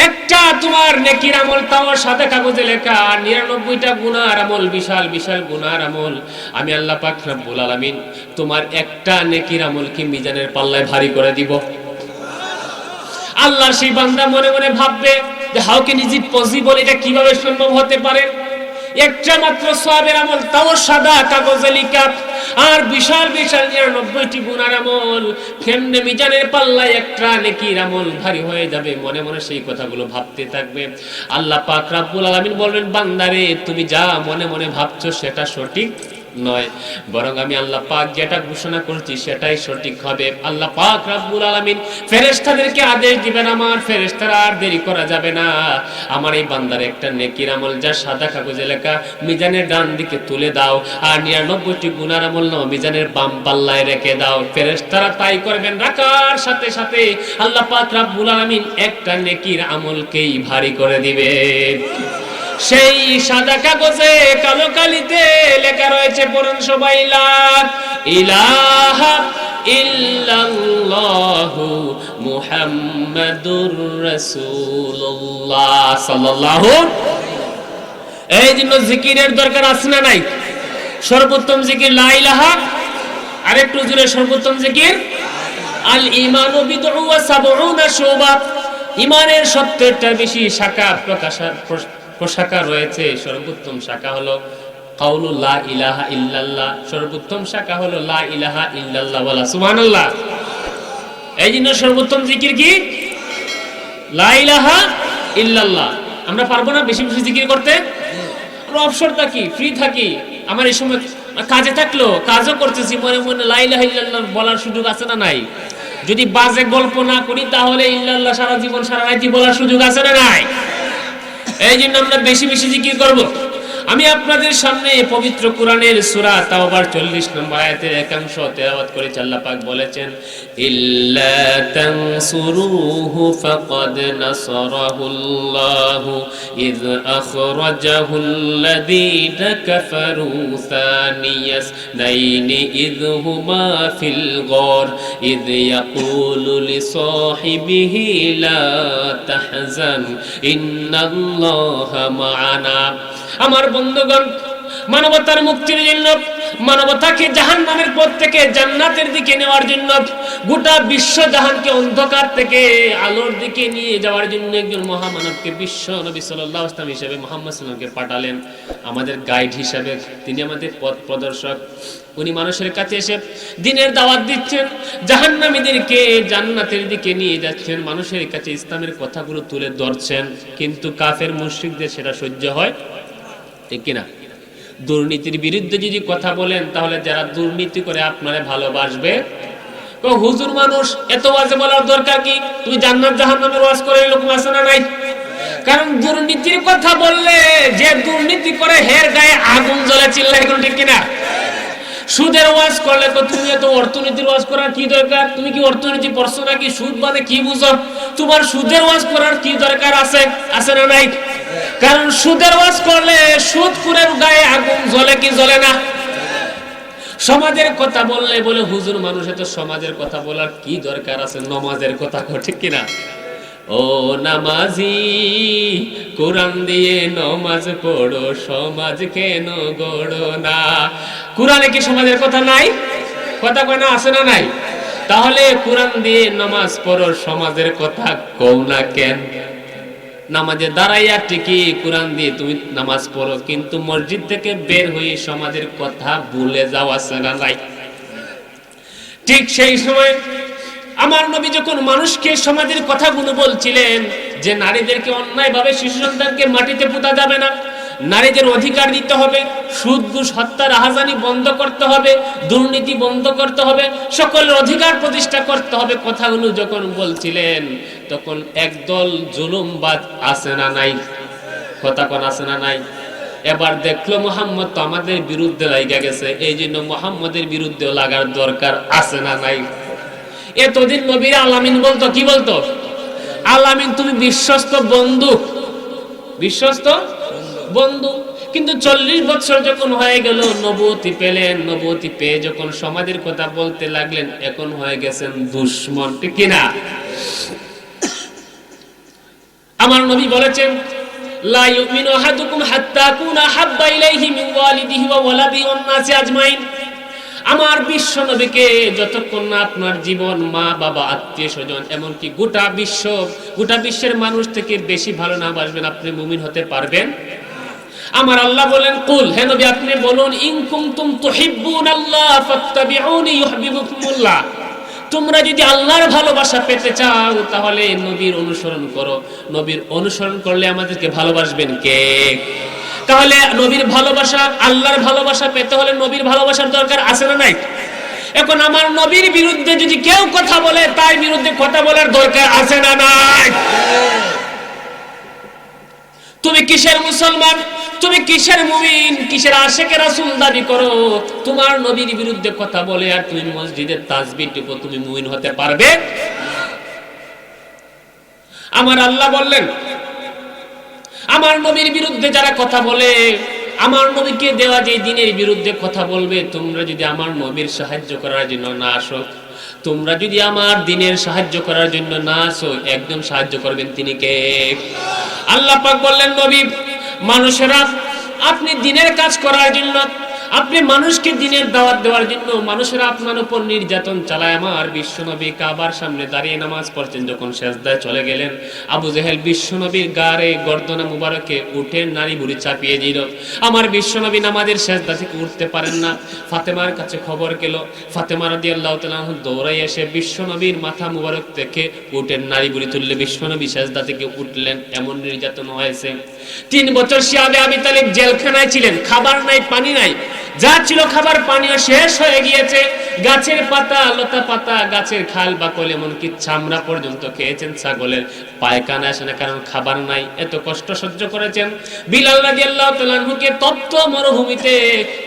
Speaker 1: একটা তোমার নেকির আমল, তাও সাদা কাগজে লেখা, 99টা গুনার আমল, বিশাল বিশাল গুনার আমল, আমি আল্লাহ পাক রব্বুল আলামিন তোমার একটা নেকির আমলকে মিজানের পাল্লায় ভারী করে দিব। আল্লাহর সেই বান্দা মনে মনে ভাববে যে how can is it possible, এটা কিভাবে সম্ভব হতে পারে? একটা মাত্র সওয়াবের আমল, তাও সাদা কাগজে লেখা, আর বিশাল বিশাল 99টি গুনার আমল, কেমনে মিজানের পাল্লায় একটা নেকির আমল ভারী হয়ে যাবে? মনে মনে সেই কথাগুলো ভাবতে থাকবে। আল্লাহ পাক রব্বুল আলামিন বলবেন, বান্দারে, তুমি যা মনে মনে ভাবছো সেটা সঠিক নয়, বরং আমি আল্লাহ পাক যেটা ঘোষণা করছি সেটাই সঠিক হবে। আল্লাহ পাক রব্বুল আলামিন ফেরেশতাদেরকে আদেশ দিবেন, আমার ফেরেশতারা আর দেরি করা যাবে না, আমার এই বান্দার একটা নেকির আমল যা সাদা কাগজে লেখা মিজানের ডান দিকে তুলে দাও, আর 99টি গুনার আমল নাও মিজানের বাম পাল্লায় রেখে দাও। ফেরেশতারা তাই করবেন। রাখার সাথে সাথে আল্লাহ পাক রব্বুল আলামিন একটা নেকির আমলকেই ভারী করে দিবেন। সেই সাদা কাগজে কালো কালিতে লেখা রয়েছে, পড়ুন সবাই, লা ইলাহা ইল্লাল্লাহু মুহাম্মাদুর রাসূলুল্লাহ সাল্লাল্লাহু। এই জন্য জিকিরের দরকার আছে না নাই? সর্বোত্তম জিকির লা ইলাহা, আরেকটু জোরে, সর্বোত্তম জিকির আল ঈমানু বিদউ ওয়া সাবউনা শুবা। ঈমানের 70টার বেশি শাখা প্রশাখা রয়েছে। সর্বোত্তম শাখা হলো কাউলু লা ইলাহা ইল্লাল্লাহ, সর্বোত্তম শাখা হলো লা ইলাহা ইল্লাল্লাহ বলা, সুবহানাল্লাহ। এই জন্য সর্বোত্তম জিকির কি? লা ইলাহা ইল্লাল্লাহ। আমরা পারবো না বেশি বেশি জিকির করতে? আমরা অবসর থাকি, ফ্রি থাকি, আমার এই সময় কাজে থাকলো, কাজও করতেছি, মনে মনে লা ইলাহা ইল্লাল্লাহ বলার সুযোগ আছে না নাই? যদি বাজে গল্প না করি তাহলে ইল্লাল্লাহ সারা জীবন সারা রাতি বলার সুযোগ আছে না নাই? এই জন্য আমরা বেশি বেশি জিকির করব। আমি আপনাদের সামনে পবিত্র কোরআনের সূরা তাওবার 40 নম্বর আয়াতের একাংশ তেলাওয়াত করেছি। আল্লাহ পাক বলেছেন, ইল্লা তানসুরুহু ফাকাদ নাসারাহুল্লাহু ইয আখরাজাহুল্লাযীনা কাফারু সানিয়াস নাইনি ইয হুমা ফিল গার ইয ইয়াকুলু লিসাহিবিহি লা তাহজান ইন্নাল্লাহা মা'ানা। আমার বন্ধুগণ, মানবতার মুক্তির জন্য, মানবতাকে জাহান্নামের পথ থেকে জান্নাতের দিকে নেওয়ার জন্য, গোটা বিশ্ব জাহানকে অন্ধকার থেকে আলোর দিকে নিয়ে যাওয়ার জন্য একজন মহামানবকে বিশ্ব নবী সাল্লাল্লাহু আলাইহি ওয়াসাল্লাম হিসেবে মুহাম্মদ সাল্লাল্লাহু আলাইহি ওয়াসাল্লামকে পাঠালেন, আমাদের গাইড হিসেবে। তিনি আমাদের পথ প্রদর্শক। উনি মানুষের কাছে এসে দ্বীনের দাওয়াত দিচ্ছেন, জাহান্নামীদেরকে জান্নাতের দিকে নিয়ে যাচ্ছেন, মানুষের কাছে ইসলামের কথাগুলো তুলে ধরছেন। কিন্তু কাফের মুশরিকদের সেটা সহ্য হয়, ঠিক কিনা? দুর্নীতির বিরুদ্ধে যদি কথা বলেন তাহলে যারা দুর্নীতি করে আপনারে ভালোবাসবে। হুজুর মানুষ, এত ওয়াজে বলার দরকার কি? তুমি জান্নাত জাহান্নামের ওয়াজ করে লোক আছে না নাই? কারণ দুর্নীতির কথা বললে যে দুর্নীতি করে হের গায়ে আগুন জ্বলে, চিল্লায়, এখন ঠিক কিনা? সুদের ওয়াজ করলে তো তুমি এত অর্থনীতির ওয়াজ করার কি দরকার? তুমি কি অর্থনীতি পড়ছো নাকি? সুদ মানে কি বুঝো? তোমার সুদের ওয়াজ করার কি দরকার আছে? আছে না নাই? কারণ সুদের ওয়াজ করলে সুদখোরের গায়ে আগুন জ্বলে কি জ্বলে না? সমাজের কথা বললে বলে হুজুর মানুষ, এত সমাজের কথা বলার কি দরকার আছে? নমাজের কথা, ঠিক কিনা? ও নামাজি, কোরআন দিয়ে নমাজ পড়ো, সমাজ কেন গড়ো না? কোরআনে কি সমাজের কথা নাই? কথা কয় না, আছে না নাই? তাহলে কোরআন দিয়ে নামাজ পড়ো, সমাজের কথা কও না কেন? নামাজে দাঁড়াইয়া ঠিকই কোরআন দিয়ে তুমি নামাজ পড়ো, কিন্তু মসজিদ থেকে বের হয়ে সমাজের কথা ভুলে যাও, আছে না নাই? ঠিক সেই সময় আমার নবী যখন মানুষকে সমাজের কথাগুলো বলছিলেন যে নারীদেরকে অন্যায়ভাবে শিশু সন্তানকে মাটিতে পোতা যাবে না, নারীদের অধিকার দিতে হবে, সুদ ঘুষ হত্যা রাহাজানি বন্ধ করতে হবে, দুর্নীতি বন্ধ করতে হবে, সকলের অধিকার প্রতিষ্ঠা করতে হবে, কথাগুলো যখন বলছিলেন তখন একদল জুলুমবাজ আছে না নাই? কথা কোন আছে না নাই? এবার দেখলো মুহাম্মদ তো আমাদের বিরুদ্ধে লাগা গেছে, এই জন্য মুহাম্মদের বিরুদ্ধে লাগার দরকার আছে না নাই? এতদিন নবীর আলামিন বলতো, কি বলতো? আলামিন তুমি বিশ্বস্ত বন্ধু, বিশ্বস্ত বন্ধু। কিন্তু 40 বছর যখন হয়ে গেল, নবুয়তি পেলেন, নবুয়তি পেয়ে যখন সমাজের কথা বলতে লাগলেন, এখন হয়ে গেছেন দুশমন, ঠিক কিনা? আমার নবী বলেছেন লা ইউমিনু আহাদুকুম হাত্তা কুনা হাব্বা ইলাইহি মিন ওয়ালিদিহি ওয়া ওয়ালাদিহি ওয়ান নাসি আজমাইন। আমার বিশ্ব নবীকে যতক্ষণ না আপনার জীবন, মা বাবা, আত্মীয় স্বজন, এমনকি গোটা বিশ্বের মানুষ থেকে বেশি ভালো না বাসবেন, আপনি মুমিন হতে পারবেন? আমার আল্লাহ বলেন কুল, হে নবী আপনি বলুন, ইন কুনতুম তুহিব্বুনাল্লাহ ফাত্তাবিউনি ইউহিব্বুকুমুল্লাহ। তোমরা যদি আল্লাহর ভালোবাসা পেতে চাও তাহলে নবীর অনুসরণ করো। নবীর অনুসরণ করলে আমাদেরকে ভালোবাসবেন কে? তাহলে নবীর ভালোবাসা, আল্লাহর ভালোবাসা পেতে হলে নবীর ভালোবাসার দরকার আছে না নাই? এখন আমার নবীর বিরুদ্ধে যদি কেউ কথা বলে, তার বিরুদ্ধে কথা বলার দরকার আছে না নাই? তুমি কিসের মুসলমান, তুমি কিসের মুমিন, কিসের আশিকে রাসূল দাবি করো? তোমার নবীর বিরুদ্ধে কথা বলে আর তুমি মসজিদের তাসবিহ টিপো, তুমি মুমিন হতে পারবে? আমার আল্লাহ বললেন আমার নবীর বিরুদ্ধে যারা কথা বলে, আমার নবীকে দেওয়া যে দ্বীনের বিরুদ্ধে কথা বলবে, তোমরা যদি আমার নবীর সাহায্য করার জন্য না আসো, তোমরা যদি আমার দ্বীনের সাহায্য করার জন্য না আসো, একজন সাহায্য করবেন, তিনি কে? আল্লাহ পাক বললেন নবী, মানুষেরা আপনি দ্বীনের কাজ করার জন্য, আপনি মানুষকে দ্বীনের দাওয়াত দেওয়ার জন্য মানুষেরা আপনার উপর নির্যাতন চালায়। আমার বিশ্বনবী কাবার সামনে দাঁড়িয়ে নামাজ পড়ছেন, যখন সেজদায় চলে গেলেন, আবু জেহেল বিশ্বনবীর গায়ে গর্দনা মুবারকে উঠে নারী বুড়ি চাপিয়ে দিল। আমার বিশ্বনবী নামাজের সেজদা থেকে উঠতে পারেন না। ফাতেমার কাছে খবর গেল, ফাতেমা রাদিয়াল্লাহু তাআলা দৌড়াই এসে বিশ্বনবীর মাথা মুবারক থেকে উঠে নারী বুড়ি তুললে বিশ্বনবী সেজদা থেকে উঠলেন। এমন নির্যাতন হয়েছে। 3 বছর শিয়াবে আবি তালিব জেলখানায় ছিলেন, খাবার নাই, পানি নাই, যা ছিল খাবার পানিও শেষ হয়ে গিয়েছে। গাছের পাতা, লতা পাতা, গাছের খাল বাকল, এমনকি চামড়া পর্যন্ত খেয়েছেন, ছাগলের পায়খানা আসে না, কারণ খাবার নাই। এত কষ্ট সহ্য করেছেন। বিলাল রাদিয়াল্লাহু তাআলা আনহুকে তপ্ত মরুভূমিতে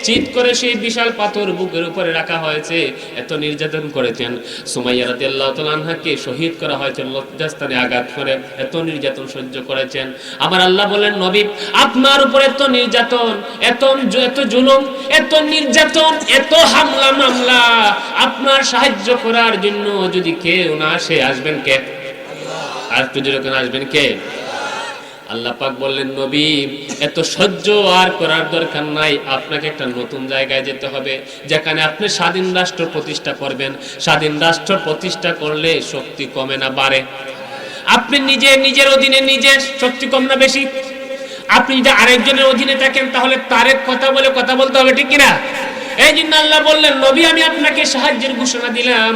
Speaker 1: চিৎ করে সেই বিশাল পাথর বুকের উপরে রাখা হয়েছে, এত নির্যাতন করেছেন। সুমাইয়া রাদিয়াল্লাহু তাআলা আনহাকে শহীদ করা হয়েছে লজ্জাস্থানে আঘাত করে, এত নির্যাতন সহ্য করেছেন। আমার আল্লাহ বলেন নবী, আপনার উপর এত নির্যাতন, এত জুলুম, এত নির্যাতন, এত হামলা মামলা, আপনার সাহায্য করার জন্য যদি কেউ না আসে, আসবেন কে? আর একটু জোরে করে আসবেন কে? আল্লাহ পাক বললেন নবী, এত সহ্য আর করার দরকার নাই, আপনাকে একটা নতুন জায়গায় যেতে হবে, যেখানে আপনি স্বাধীন রাষ্ট্র প্রতিষ্ঠা করবেন। স্বাধীন রাষ্ট্র প্রতিষ্ঠা করলে শক্তি কমে না বাড়ে? আপনি নিজের অধীনে নিজের শক্তি কম না বেশি? আপনি যদি আরেকজনের অধীনে থাকেন তাহলে তার কথা বলে কথা বলতে হবে, ঠিক কিনা? এই জন্য আল্লাহ বললেন নবী, আমি আপনাকে সাহায্যের ঘোষণা দিলাম,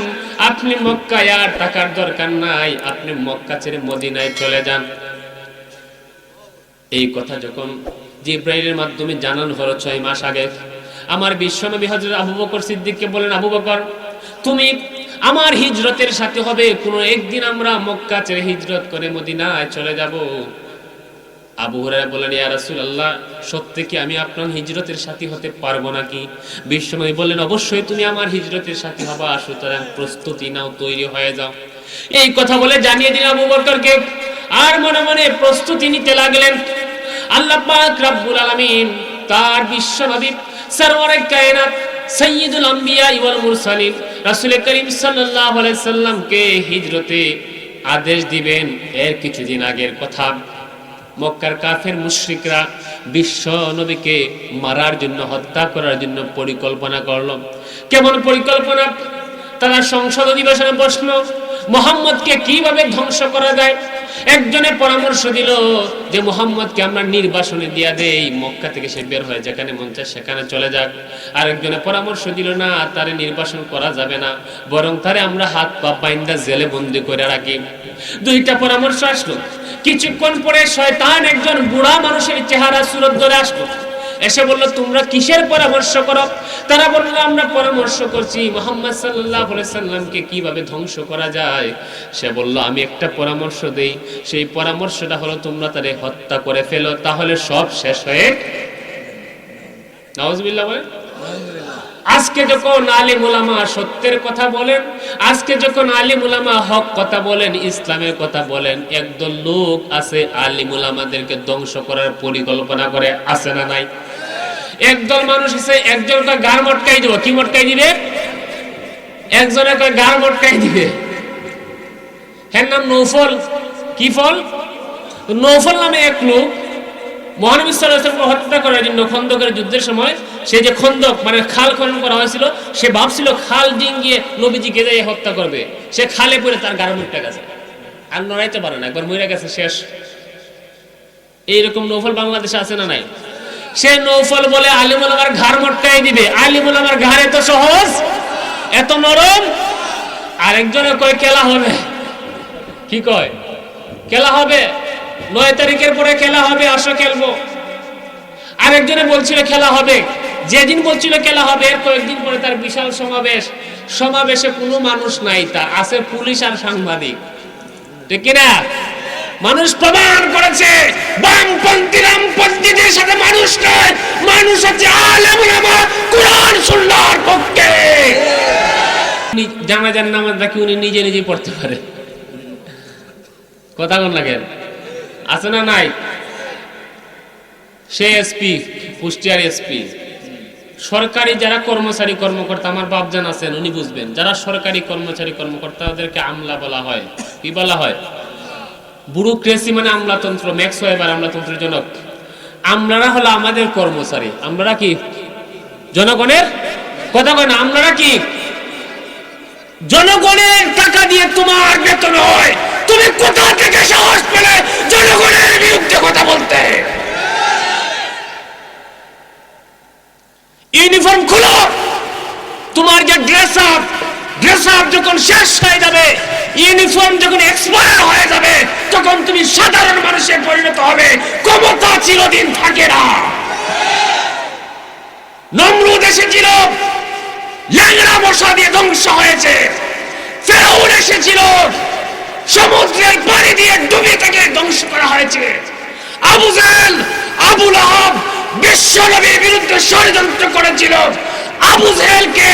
Speaker 1: আপনি মক্কায় আর টাকার দরকার নাই, আপনি মক্কা ছেড়ে মদিনায় চলে যান। এই কথা যখন জিবরাইলের মাধ্যমে জানানো হলো 6 মাস আগে, আমার বিশ্বনবী হযরত আবু বকর সিদ্দিককে বলেন, আবু বকর তুমি আমার হিজরতের সাথে হবে, কোনো একদিন আমরা মক্কা ছেড়ে হিজরত করে মদিনায় চলে যাব। আবু হুরায়রা বলেন, ইয়া রাসূলুল্লাহ, সত্যি কি আমি আপনার হিজরতের সাথী হতে পারবো নাকি? বিশ্বনবী বললেন, অবশ্যই তুমি আমার হিজরতের সাথী হবা, সুতরাং প্রস্তুতি নাও, তৈরি হয়ে যাও। এই কথা বলে জানিয়ে দিলেন আবু বকরকে, আর মনে মনে প্রস্তুতি নিতে লাগলেন। আল্লাহ পাক রব্বুল আলামিন তার বিশ্বনবী সরওয়ারে কায়নাত সাইয়্যিদুল আম্বিয়া ওয়াল মুরসালিন রাসূল করিম সাল্লাল্লাহু আলাইহি সাল্লামকে হিজরতে আদেশ দিবেন। এর কিছুদিন আগের কথা, মক্কার কাফের মুশরিকরা বিশ্ব নবীকে মারার জন্য, হত্যা করার জন্য পরিকল্পনা করলো। কেমন পরিকল্পনা? তারা সংসদ অধিবেশনে বসলো, মুহাম্মদকে কিভাবে ধ্বংস করা যায়, একজনে পরামর্শ দিল যে মুহাম্মদকে আমরা নির্বাসনে দিয়া দেই, মক্কা থেকে সে বের হয়, যেখানে মন চায় সেখানে চলে যাক। আরেকজনে পরামর্শ দিল না, তারে নির্বাসন করা যাবে না, বরং তারে আমরা হাত পা বাইন্দা জেলে বন্দি করে রাখি। দুইটা পরামর্শ আসলো। কিছুক্ষণ পরে শয়তান একজন বুড়া মানুষের চেহারা সুরত ধরে আসলো, এসে বলল, তোমরা কিসের পরামর্শ করো? তারা বলল, আমরা পরামর্শ করছি মুহাম্মদ সাল্লাল্লাহু আলাইহি সাল্লামকে কিভাবে ধ্বংস করা যায়। সে বলল, আমি একটা পরামর্শ দেই, সেই পরামর্শটা হলো তোমরা তারে হত্যা করে ফেলো, তাহলে সব শেষ হয়ে। নাউজুবিল্লাহ বলেন। আজকে যখন আলিম উলামা সত্যের কথা বলেন, আজকে যখন আলিম উলামা হক কথা বলেন, ইসলামের কথা বলেন, একদল লোক আছে আলিম উলামাদেরকে ধ্বংস করার পরিকল্পনা করে, আছে না নাই? একদল মানুষ আছে, একজনকে গার মটকাই দিব। কি মটকাই দিবে? একজনের গার মটকাই দিবে। এর নাম নৌফল। কি ফল? নৌফল নামে এক লোক মহানবী সাল্লাল্লাহু আলাইহি ওয়াসাল্লামকে হত্যা করার জন্য খন্দকের যুদ্ধের সময়, সে যে খন্দক মানে খাল খনন করা হয়েছিল, সে ভাবছিল খাল ডিঙ্গিয়ে নবীজিকে দিয়ে হত্যা করবে। সে খালে পড়ে তার গার মটকা গেছে, আর নড়াইতে পারে না, একবার মরে গেছে, শেষ। এইরকম নৌফল বাংলাদেশে আছে না নাই? সে নৌফল বলে আলিম উলামার ঘাড় মটকাই দিবে। আলিম উলামার ঘাড় এত সহজ, এত নরম। আরেকজনে কয় খেলা হবে। কি কয়? খেলা হবে, 9 তারিখের পরে খেলা হবে, আসো খেলবো। আরেকজনে বলছিল খেলা হবে, যেদিন বলছিল খেলা হবে এর কয়েকদিন পরে তার বিশাল সমাবেশ। সমাবেশে কোনো মানুষ নাই, তার আছে পুলিশ আর সাংবাদিক। ঠিক কিনা? মানুষ প্রমাণ করেছে বামপন্থী রামপন্থীদের সাথে মানুষ নয়, মানুষ হচ্ছে আলেম উলামা, কোরআন সুন্নাহর পক্ষে। জানাজার নামাজ নাকি উনি নিজে নিজে পড়তে পারে। কথা কোন লাগেন? আছে না নাই? সে এসপি, কুষ্টিয়ার এসপি। সরকারি যারা কর্মচারী কর্মকর্তা, আমার বাপজান আছেন, উনি বুঝবেন, যারা সরকারি কর্মচারী কর্মকর্তা ওদেরকে আমলা বলা হয়। কি বলা হয়? ব্যুরোক্রেসি মানে আমলাতন্ত্র, ম্যাক্স ওয়েবার আমলাতন্ত্রের জনক। আমলারা হলো আমাদের কর্মচারী। আমলারা কি? জনগণের। কথা কয় না? আমলারা কি? জনগণের টাকা দিয়ে তোমার বেতন হয়, তুমি কোথা থেকে সাহস পেলে জনগণের বিরুদ্ধে কথা বলতে? ইউনিফর্ম খুলো। তোমার যে ড্রেস আপ যখন শেষ হয়ে যাবে, ইউনিফর্ম যখন এক্সপায়ার হয়ে যাবে, তখন তুমি সাধারণ মানুষে পরিণত হবে। ক্ষমতা চিরদিন থাকে না। নমরুদ এসেছিল, ল্যাংড়া মশা দিয়ে ধ্বংস হয়েছে। ফেরাউন এসেছিল, সমুদ্রের পানি দিয়ে ডুবে থেকে ধ্বংস করা হয়েছে। আবু জেহেল, আবু লাহাব বিশ্ব নবীর বিরুদ্ধে ষড়যন্ত্র করেছিল। আবু জেহেলকে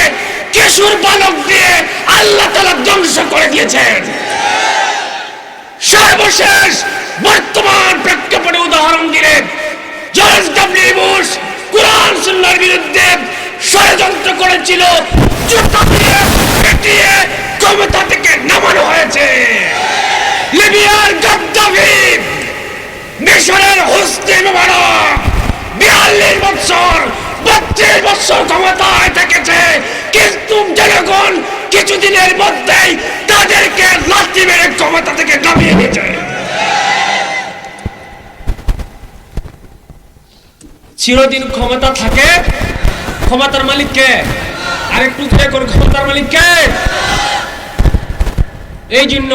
Speaker 1: কিশোর বালক দিয়ে আল্লাহ তাআলা ধ্বংস করে দিয়েছেন। সর্বশেষ বর্তমান প্রেক্ষাপটে উদাহরণ দিলেন, জর্জ ডব্লিউ বুশ কোরআন সুন্নাহর বিরুদ্ধে ষড়যন্ত্র করেছিল, জুতা দিয়ে পিটিয়ে ক্ষমতা থেকে নামানো হয়েছে। লিবিয়ার গাদ্দাফি, মিশরের হোসনি মুবারক 42 বছর 32 বছর ক্ষমতায় থেকেছে, কিন্তু জনগণ কিছুদিনের মধ্যেই তাদেরকে লাথি মেরে ক্ষমতা থেকে নামিয়ে দিয়েছে। চিরদিন ক্ষমতা থাকে, ক্ষমতার মালিক কে? আরেকটু কোন ক্ষমতার মালিক কে? এই জন্য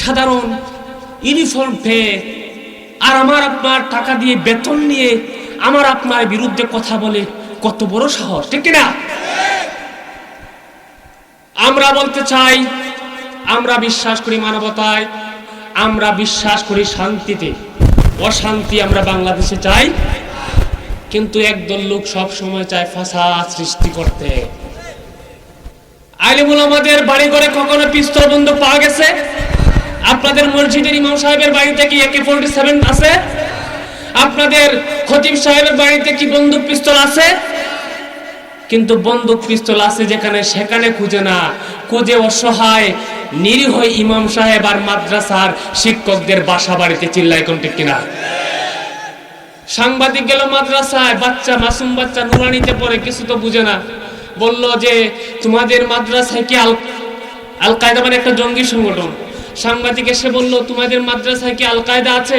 Speaker 1: সাধারণ ইউনিফর্ম পেয়ে আর আমার আপনার টাকা দিয়ে বেতন নিয়ে আমার আপনার বিরুদ্ধে কথা বলে কত বড় সাহস, ঠিক কিনা? আমরা বলতে চাই, আমরা বিশ্বাস করি মানবতায়, আমরা বিশ্বাস করি শান্তিতে। অশান্তি আমরা বাংলাদেশে চাই, কিন্তু একদল লোক সব সময় চায় ফাসাদ সৃষ্টি করতে। আলিম উলামাদের বাড়ি ঘরে কখনো পিস্তল বন্দুক পাওয়া গেছে? আপনাদের মসজিদের ইমাম সাহেবের বাড়িতে কি AK-47 আছে? আপনাদের খতিব সাহেবের বাড়িতে কি বন্দুক পিস্তল আছে? কিন্তু বন্দুক পিস্তল আছে যেখানে সেখানে খুঁজে না, খুঁজে অসহায় নিরীহ ইমাম সাহেব আর মাদ্রাসার শিক্ষকদের বাসা বাড়িতে। চিল্লাই কোন ঠিক কিনা? সাংবাদিক গেল মাদ্রাসায়, বাচ্চা মাসুম বাচ্চা নুরানিতে পড়ে, কিছু তো বুঝে না, বলল যে তোমাদের মাদ্রাসায় কি আল কায়দা মানে একটা জঙ্গি সংগঠন, সাংবাদিক এসে বলল, তোমাদের মাদ্রাসায় কি আল কায়দা আছে?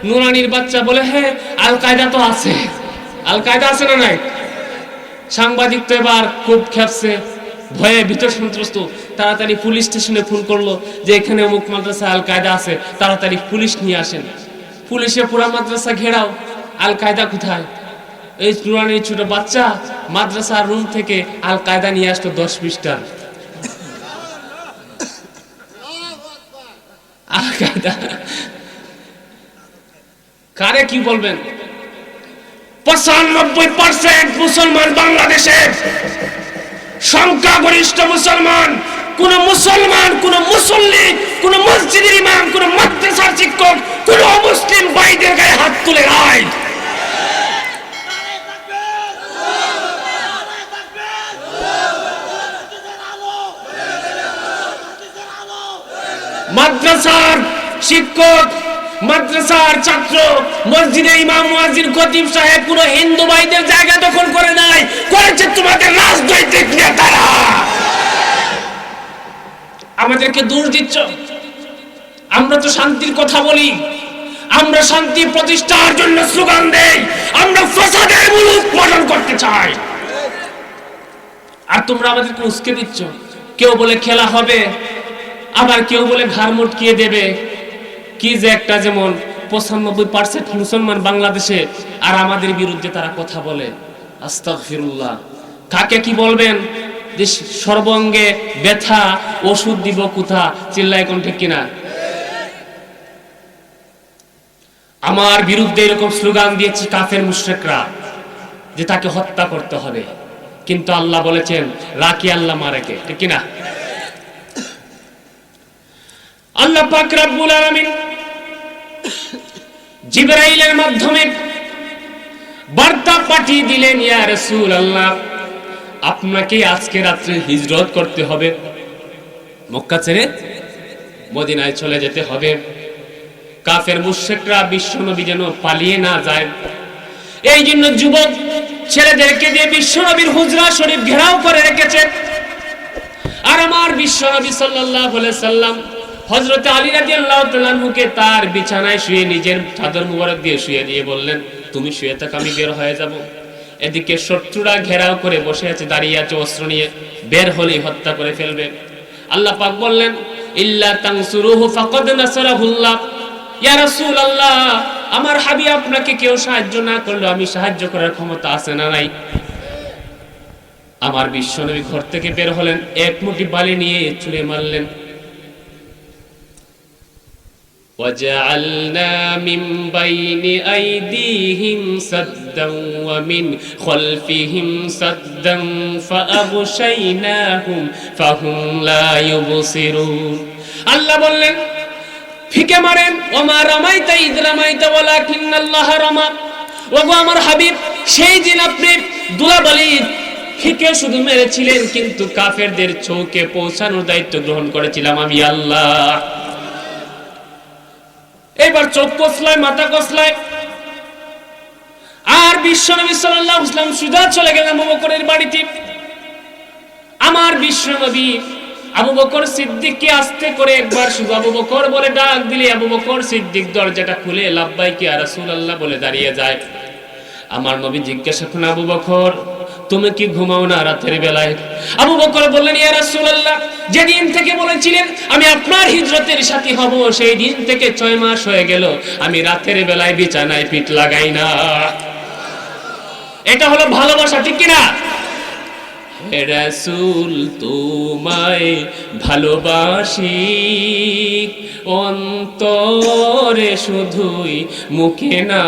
Speaker 1: নুরানির বাচ্চা বলে, হ্যাঁ আল কায়দা তো আছে। আল কায়দা আছে না নাই? সাংবাদিক তো এবার খুব খেপছে, ভয়ে ভীত সন্ত্রস্ত, তাড়াতাড়ি পুলিশ স্টেশনে ফোন করলো যে এখানে অমুক মাদ্রাসায় আল কায়দা আছে, তাড়াতাড়ি পুলিশ নিয়ে আসেন। পুলিশে পুরা মাদ্রাসা ঘেরাও, আল কায়দা কোথায়? এই নুরানির ছোট বাচ্চা মাদ্রাসার রুম থেকে আল কায়দা নিয়ে আসতো 10 পৃষ্ঠার। আল কায়দা কারে কি বলবেন? 95% মুসলমান বাংলাদেশে, সংখ্যাগরিষ্ঠ মুসলমান। কোন মুসলমান, কোন মুসল্লি, কোন মসজিদের ইমাম, কোন মাদ্রাসার শিক্ষক, কোন মুসলিম ভাইদের গায়ে হাত তুলে নাই। মাদ্রাসার শিক্ষক, মাদ্রাসার ছাত্র, মসজিদে ইমাম, মুয়াজ্জিন, খতিব সাহেব কোন হিন্দু ভাইদের জায়গা দখল করে নাই, করেছে তোমাদের রাজনৈতিক নেতারা। আমাদেরকে দোষ দিচ্ছ। আমরা তো শান্তির কথা বলি, আমরা শান্তি প্রতিষ্ঠার জন্য স্লোগান দেই, আমরা ফাসাদের মুলুক পালন করতে চাই, আর তোমরা আমাদেরকে উস্কে দিচ্ছ। কেউ বলে খেলা হবে, আবার কেউ বলে ঘাড় মটকিয়ে দেবে। কি যে একটা, যেমন 95% মুসলমান বাংলাদেশে, আর আমাদের বিরুদ্ধে তারা কথা বলে। আস্তাগফিরুল্লাহ। কাকে কি বলবেন? যে সর্বঙ্গে ব্যথা, ওষুধ দিব কোথা? চিল্লায় কোন ঠিক কিনা? আমার বিরুদ্ধে এরকম স্লোগান দিয়েছে কাফের মুশরিকরা যে তাকে হত্যা করতে হবে, কিন্তু আল্লাহ বলেছেন রাখি আল্লাহ মারেকে, ঠিক কিনা? আল্লাহ পাক রব্বুল আলামিন জিবরাইলের মাধ্যমে বার্তা পাঠিয়ে দিলেন, ইয়া রাসূলুল্লাহ, আপনাকে আজকে রাত্রে হিজরত করতে হবে, মক্কা ছেড়ে মদিনায় চলে যেতে হবে। কাফের মুশরিকরা বিশ্বনবী যেন পালিয়ে না যায়, এই জন্য যুবক ছেলেদেরকে দিয়ে বিশ্বনবীর হুজরা শরীফ ঘেরাও করে রেখেছে। আর আমার বিশ্বনবী সাল্লাল্লাহু আলাইহি সাল্লাম হযরত আলী রাদিয়াল্লাহু তাআলা আনহুকে তার বিছানায় শুয়ে নিজের চাদর মুবারক দিয়ে শুয়ে দিয়ে বললেন, তুমি শুয়ে থাক, আমি বের হয়ে যাব। এদিকে শত্রুরা ঘেরাও করে বসে আছে, দাঁড়িয়ে আছে অস্ত্র নিয়ে, বের হলেই হত্যা করে ফেলবে। আল্লাহ পাক বললেন, ইল্লা তানসুরুহু ফাকাদ নাসারাহুল্লাহ। ইয়া রাসূলুল্লাহ, আমার হাবিব আপনাকে কেউ সাহায্য না করলো আমি সাহায্য করার ক্ষমতা আছে না নাই? আমার বিশ্বনবী ঘর থেকে বের হলেন, এক মুঠি বালি নিয়ে ছুঁড়ে মারলেন। وَجَعَلْنَا مِنْ بَيْنِ أَيْدِيهِمْ سَدًّا وَمِنْ خَلْفِهِمْ سَدًّا فَأَغْشَيْنَاهُمْ فَهُمْ لَا يُبْصِرُونَ। আল্লাহ বললেন, ফিকে মারেন, ওমা রামাইতা ইদ রামাইতা ওয়ালাকিন্নাল্লাহ রামা। ওগো আমার হাবিব, সেই দিন আপনি দুলাবালি ফিকে শুধু মেরেছিলেন, কিন্তু কাফেরদের চৌকে পৌঁছানোর দায়িত্ব গ্রহণ করেছিলাম আমি আল্লাহ। এবার চোখ কসলায়, মাথা কসলায়, আর বিশ্বনবী সাল্লাল্লাহু আলাইহি ওয়াসাল্লাম সুজা চলে গেলেন আবু বকরের বাড়িতে। আমার বিশ্বনবী আবু বকর সিদ্দিককে আস্তে করে একবার শুধু আবু বকর বলে ডাক দিলে আবু বকর সিদ্দিক দরজাটা খুলে লাব্বাইক ইয়া রাসূলুল্লাহ বলে দাঁড়িয়ে যায়। আমার নবী জিজ্ঞাসা করলেন, আবু বকর তুমি কি ঘুমাও না রাতের বেলায়? আবু বকর বললেন, ইয়া রাসূলুল্লাহ, যেদিন থেকে বলেছিলেন আমি আপনার হিজরতের সাথী হব, সেই দিন থেকে 6 মাস হয়ে গেল আমি রাতের বেলায় বিছানায় পিঠ লাগাই না। এটা হলো ভালোবাসা, ঠিক কিনা? হে রাসূল তোমায় ভালোবাসি অন্তরে শুধুই মুখে না,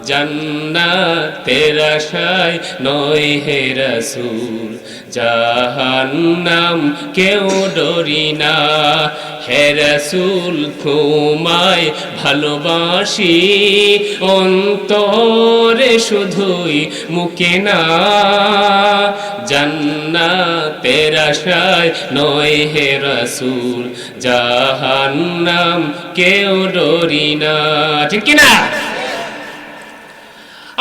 Speaker 1: জান্নাতের আশায় নয় হে রাসূল, জাহান্নাম কেউ ডরি না। হে রাসূল তোমায় ভালোবাসি অন্তরে শুধুই মুখে না, জান্নাতের আশায় নয় হে রাসূল, জাহান্নাম কেউ ডরি না, ঠিক কি না?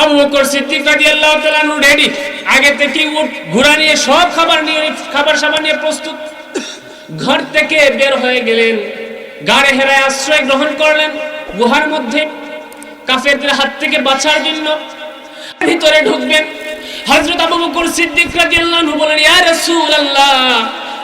Speaker 1: আবু বকর সিদ্দিক রাদিয়াল্লাহু তাআলা আনহু রেডি, আগে থেকে উট ঘোড়া নিয়ে সব খাবার সাবান নিয়ে প্রস্তুত। ঘর থেকে বের হয়ে গেলেন, গাড়ে হেরায় আশ্রয় গ্রহণ করলেন গুহার মধ্যে কাফেরদের হাত থেকে বাঁচার জন্য। ভিতরে ঢুকবেন, হযরত আবু বকর সিদ্দিক রাদিয়াল্লাহু আনহু বলেন, ইয়া রাসূলুল্লাহ,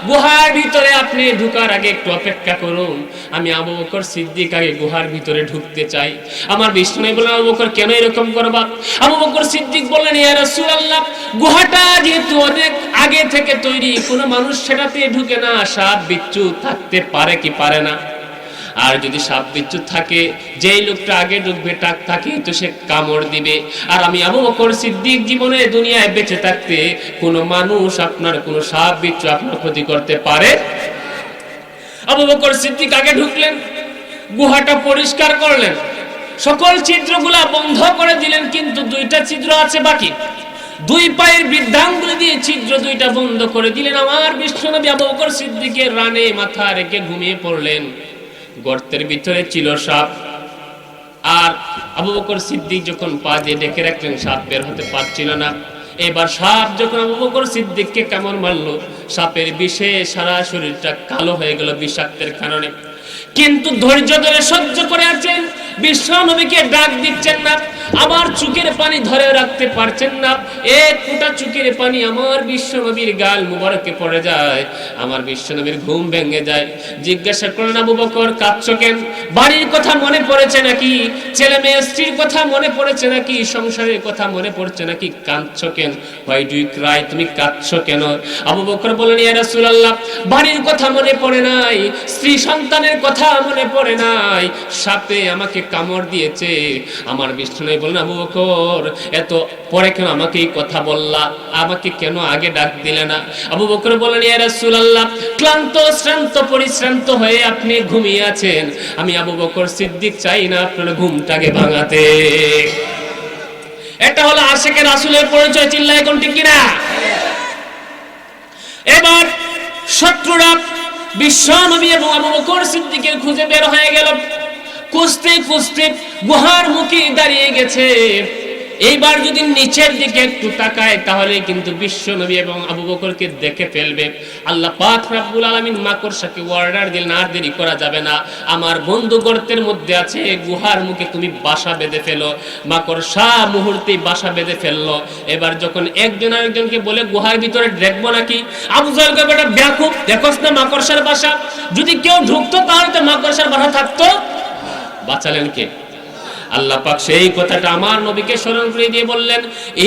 Speaker 1: গুহার ভিতরে আপনি ঢোকার আগে একটু অপেক্ষা করুন, আমি আবু বকর সিদ্দিক আগে গুহার ভিতরে ঢুকতে চাই। আমার বিষ্ণু বললেন, আবু বকর কেন এরকম করবা? আবু বকর সিদ্দিক বললেন, ইয়া রাসূলুল্লাহ, গুহাটা যেহেতু অনেক আগে থেকে তৈরি, কোনো মানুষ সেটাতে ঢুকে না, সাপ বিচ্ছু থাকতে পারে কি পারে না? আর যদি সাপ বিচ্ছু থাকে, যেই লোকটা আগে ঢুকবে তাকে তো সে কামড় দিবে। আর আমি আবু বকর সিদ্দিক জীবনে দুনিয়ায় বেঁচে থাকতে কোনো মানুষ আপনার কোনো সাপ বিচ্ছু আপনার ক্ষতি করতে পারে। আবু বকর সিদ্দিক আগে ঢুকলেন, গুহাটা পরিষ্কার করলেন, সকল ছিদ্রগুলা বন্ধ করে দিলেন, কিন্তু দুইটা ছিদ্র আছে বাকি। দুই পায়ের বৃদ্ধাঙ্গুলি দিয়ে ছিদ্র দুইটা বন্ধ করে দিলেন। আমার বিশ্বনবী আবু বকর সিদ্দিকের রানে মাথা রেখে ঘুমিয়ে পড়লেন। গর্তের ভিতরে ছিল সাপ, আর আবু বকর সিদ্দিক যখন পা দিয়ে ডেকে রাখলেন, সাপ বের হতে পারছিল না। এবার সাপ যখন আবু বকর সিদ্দিককে কামড় মারলো, সাপের বিষে সারা শরীরটা কালো হয়ে গেল বিষাক্তের কারণে। কিন্তু ধৈর্য ধরে সহ্য করে আছেন, বিশ্ব নবীকে ডাক দিচ্ছেন না, আবার চোখের পানি ধরে রাখতে পারছেন না। এক ফোঁটা চোখের পানি আমার বিশ্ব নবীর গাল মুবারকে পড়ে যায়, আমার বিশ্ব নবীর ঘুম ভেঙে যায়। জিজ্ঞাসা করলেন, আবু বকর কাঁদছো কেন? বাড়ির কথা মনে পড়েছে নাকি? ছেলে মেয়ে স্ত্রীর কথা মনে পড়েছে নাকি? সংসারের কথা মনে পড়ছে নাকি? কাঁদছো কেন? Why do you cry? তুমি কাঁদছো কেন? আবু বকর বললেন, ইয়া রাসূলুল্লাহ, বাড়ির কথা মনে পড়ে নাই, স্ত্রী সন্তানের কথা মনে পড়ে নাই, সাপে আমাকে কামড় দিয়েছে। আমার বিষ্ণু বললেন, আবু বকর এত পরে কেন আমাকে এই কথা বললা? আমাকে কেন আগে ডাক দিলে না? আবু বকর বললেন, ইয়া রাসূলুল্লাহ, ক্লান্ত শ্রান্ত পরিশ্রান্ত হয়ে আপনি ঘুমিয়ে আছেন, আমি আবু বকর সিদ্দিক চাই না আপনার ঘুমটাকে ভাঙাতে। এটা হলো আশিকে রাসূলের পরিচয়। চিল্লায় কোন ঠিক কিনা? এবার শত্রুরা বিশ্ব নবী এবং আবু বকর সিদ্দিকের খুঁজে বের হয়ে গেল। খুঁজতে খুঁজতে গুহার মুখে দাঁড়িয়ে গেছে। এইবার যদি নিচের দিকে একটু তাকায় তাহলে কিন্তু বিশ্ব নবী এবং আবু বকরকে দেখে ফেলবে। আল্লাহ পাক রব্বুল আলামিন মাকড়সাকে অর্ডার দিলেন, আর দেরি করা যাবে না, আমার বন্ধু গর্তের মধ্যে আছে, গুহার মুখে তুমি বাসা বেঁধে ফেলো। মাকড়সা মুহূর্তেই বাসা বেঁধে ফেললো। এবার যখন একজন আরেকজনকে বলে গুহার ভিতরে দেখবো নাকি, আবু জাহেল কবে এটা বেয়াকুব, দেখোস না মাকড়সার বাসা, যদি কেউ ঢুকতো তাহলে তো মাকড়সার বাসা থাকতো। বাঁচালেন কে? আল্লাহ পাক সেই কথাটা আমার নবীকে স্মরণ করে দিয়ে বললেন,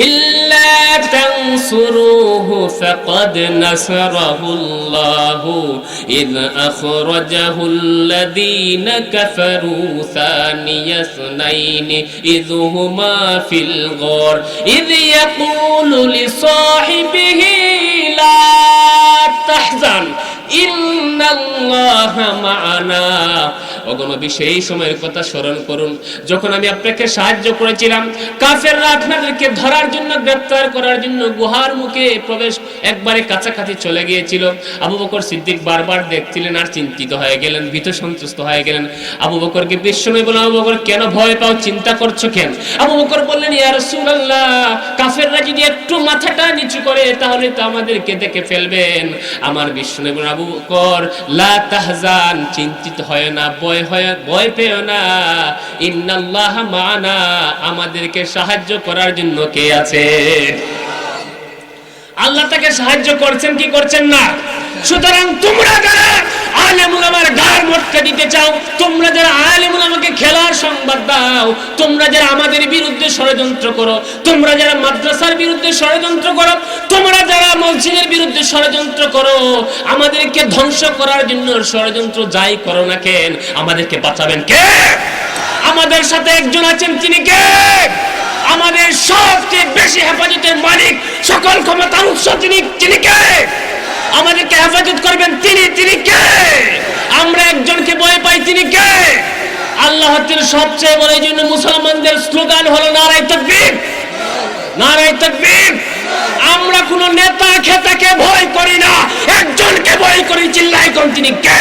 Speaker 1: ইল্লা তানসুরুহু ফাকাদ নাসারাহুল্লাহু ইয আখরাজাহুল্লাযীনা কাফারু সানিয়াসনাইনি ইয হুমা ফিল গার ইয ইয়াকুলু লিসাহিবিহি লা তাহজান ইন্নাল্লাহা মা'ানা। ওগো সেই সময়ের কথা স্মরণ করুন, যখন আমি আপনাকে সাহায্য করেছিলাম, কাফেররা আপনাদেরকে ধরার জন্য, গ্রেফতার করার জন্য গুহার মুখে প্রবেশ একবারে কাছাকাছি চলে গিয়েছিল। আবু বকর সিদ্দিক বারবার দেখছিলেন আর চিন্তিত হয়ে গেলেন, ভীত সন্ত্রস্ত হয়ে গেলেন। আবু বকরকে বিশ্বনবী বললেন, আবু বকর কেন ভয় পাও, চিন্তা করছো কেন? আবু বকর বললেন, ইয়া রাসূলুল্লাহ, কাফেররা যদি একটু মাথাটা নিচু করে তাহলে তো আমাদেরকে দেখে ফেলবেন। আমার বিশ্বনবী বললেন, আবু বকর লা তাহজান, চিন্তিত হয় না, ভয় পেও না, ইন্নাল্লাহা মা'ানা, আমাদেরকে সাহায্য করার জন্য কে আছে? আল্লাহ তাকে সাহায্য করছেন কি করছেন না? সুতরাং তোমরা যারা আলেম উলামার গার মটকা দিতে চাও, তোমরা যারা আলেম উলামাকে খেলার সংবাদ দাও, তোমরা যারা আমাদের বিরুদ্ধে ষড়যন্ত্র করো, তোমরা যারা মাদ্রাসার বিরুদ্ধে ষড়যন্ত্র করো, তোমরা যারা মসজিদের বিরুদ্ধে ষড়যন্ত্র করো, আমাদেরকে ধ্বংস করার জন্য ষড়যন্ত্র যাই করো না কেন, আমাদেরকে বাঁচাবেন কে? আমাদের সাথে একজন আছেন, তিনি কে? আমাদের সবচেয়ে বেশি হেফাজতের মালিক, সকল ক্ষমতার উৎস তিনি কে? আমাদেরকে হেফাজত করবেন তিনি কে? আমরা একজনকে ভয় পাই, তিনি কে? আল্লাহ হচ্ছেন সবচেয়ে বড়। এই জন্য মুসলমানদের স্লোগান হলো নারায়ে তাকবীর, নারায়ে তাকবীর। আমরা কোন নেতা খেতাকে ভয় করি না, একজনকে ভয় করি, চিল্লায় কোন, তিনি কে?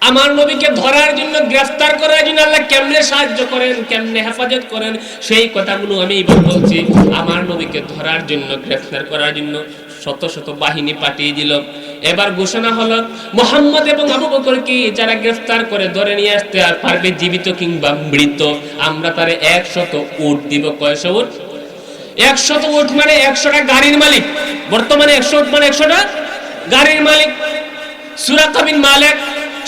Speaker 1: আমার নবীকে ধরার জন্য, গ্রেফতার করার জন্য আল্লাহ কেমনে সাহায্য করেন, কেমনে হেফাজত করেন, সেই কথাগুলো আমি এবার বলছি। আমার নবীকে ধরার জন্য, গ্রেফতার করার জন্য শত শত বাহিনী পাঠিয়ে দিল। এবার ঘোষণা হলো মুহাম্মদ এবং আবু বকরকে যারা গ্রেফতার করে ধরে নিয়ে আসতে পারবে, জীবিত কিংবা মৃত, আমরা তারে 100 উট দিব। কয়শো উট? 100 উট মানে 100টা গাড়ির মালিক। বর্তমানে 100 উট মানে 100টা গাড়ির মালিক। সুরাকা বিন মালিক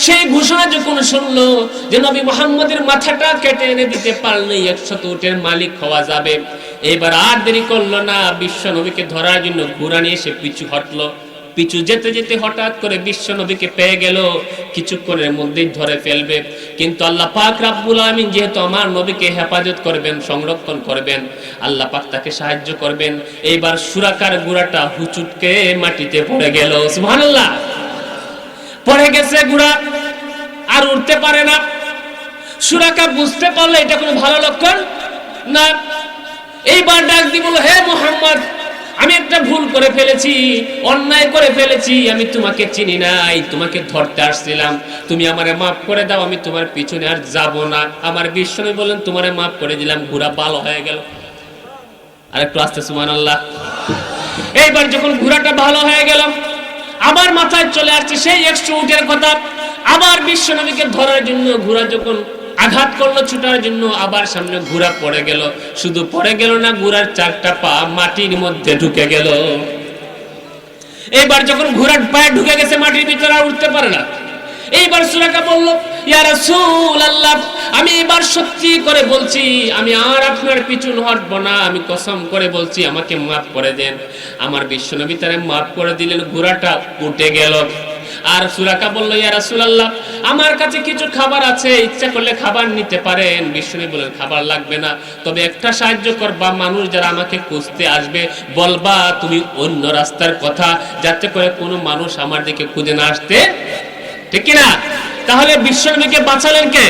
Speaker 1: সেই ঘোষণা যখন শুনলো যে নবী মুহাম্মদের মাথাটা কেটে এনে দিতে পারলেই 100 উটের মালিক হওয়া যাবে, এবার আর দেরি করলো না, বিশ্ব নবীকে ধরার জন্য ঘোড়া নিয়ে সে পিছু হটলো। পিছু যেতে যেতে হঠাৎ করে বিশ্ব নবীকে পেয়ে গেল, কিছুক্ষণের মধ্যেই ধরে ফেলবে। কিন্তু আল্লাহ পাক রাব্বুল আমিন যেহেতু আমার নবীকে হেফাজত করবেন, সংরক্ষণ করবেন, আল্লাহ পাক তাকে সাহায্য করবেন। এইবার সুরাকার ঘোড়াটা হুচুটকে মাটিতে পড়ে গেল। সুবহানাল্লাহ। পড়ে গেছে ঘোড়া, আর উঠতে পারে না। সুরাকা বুঝতে পারলো এটা কোনো ভালো লক্ষণ না। এইবার ডাক দিয়ে বলল, হে মুহাম্মদ, আমি একটা ভুল করে ফেলেছি, অন্যায় করে ফেলেছি, আমি তোমাকে চিনি নাই, তোমাকে ধরতে আসছিলাম, তুমি আমারে মাফ করে দাও, আমি তোমার পিছনে আর যাব না। আমার বিশ্বনবী বললেন, তোমারে মাফ করে দিলাম। ঘোড়া ভালো হয়ে গেল। আর একটু আস্তে সুবহানাল্লাহ। এইবার যখন ঘোড়াটা ভালো হয়ে গেল, আবার মাথায় চলে আসছে সেই 100 উটের কথা। আবার বিশ্বনবীকে ধরার জন্য ঘোড়া যখন আঘাত করলো ছুটার জন্য, আবার সামনে ঘোড়া পড়ে গেল। শুধু পড়ে গেল না, ঘোড়ার 4টা পা মাটির মধ্যে ঢুকে গেল। এইবার যখন ঘোড়ার পায়ে ঢুকে গেছে মাটির ভিতরে, আর উঠতে পারে না। এইবার সুরাকা বলল, ইয়া রাসূলুল্লাহ, আমি এবার সত্যি করে বলছি, আমি আর আপনার পিছু হটব না, আমি কসম করে বলছি, আমাকে মাফ করে দেন। আমার বিশ্বনবী তারে মাফ করে দিলেন, ঘোড়াটা উঠে গেল। আর সুরাকা বলল, ইয়া রাসূলুল্লাহ, আমার কাছে কিছু খাবার আছে, ইচ্ছা করলে খাবার নিতে পারেন। বিশ্বনবী বলেন, খাবার লাগবে না, তবে একটা সাহায্য করবা, মানুষ যারা আমাকে খুঁজতে আসবে বলবা তুমি অন্য রাস্তার কথা, যাতে করে কোনো মানুষ আমার দিকে খুঁজে না আসতে। ঠিক কিনা? তাহলে বিশ্বনবীকে বাঁচালেন কে?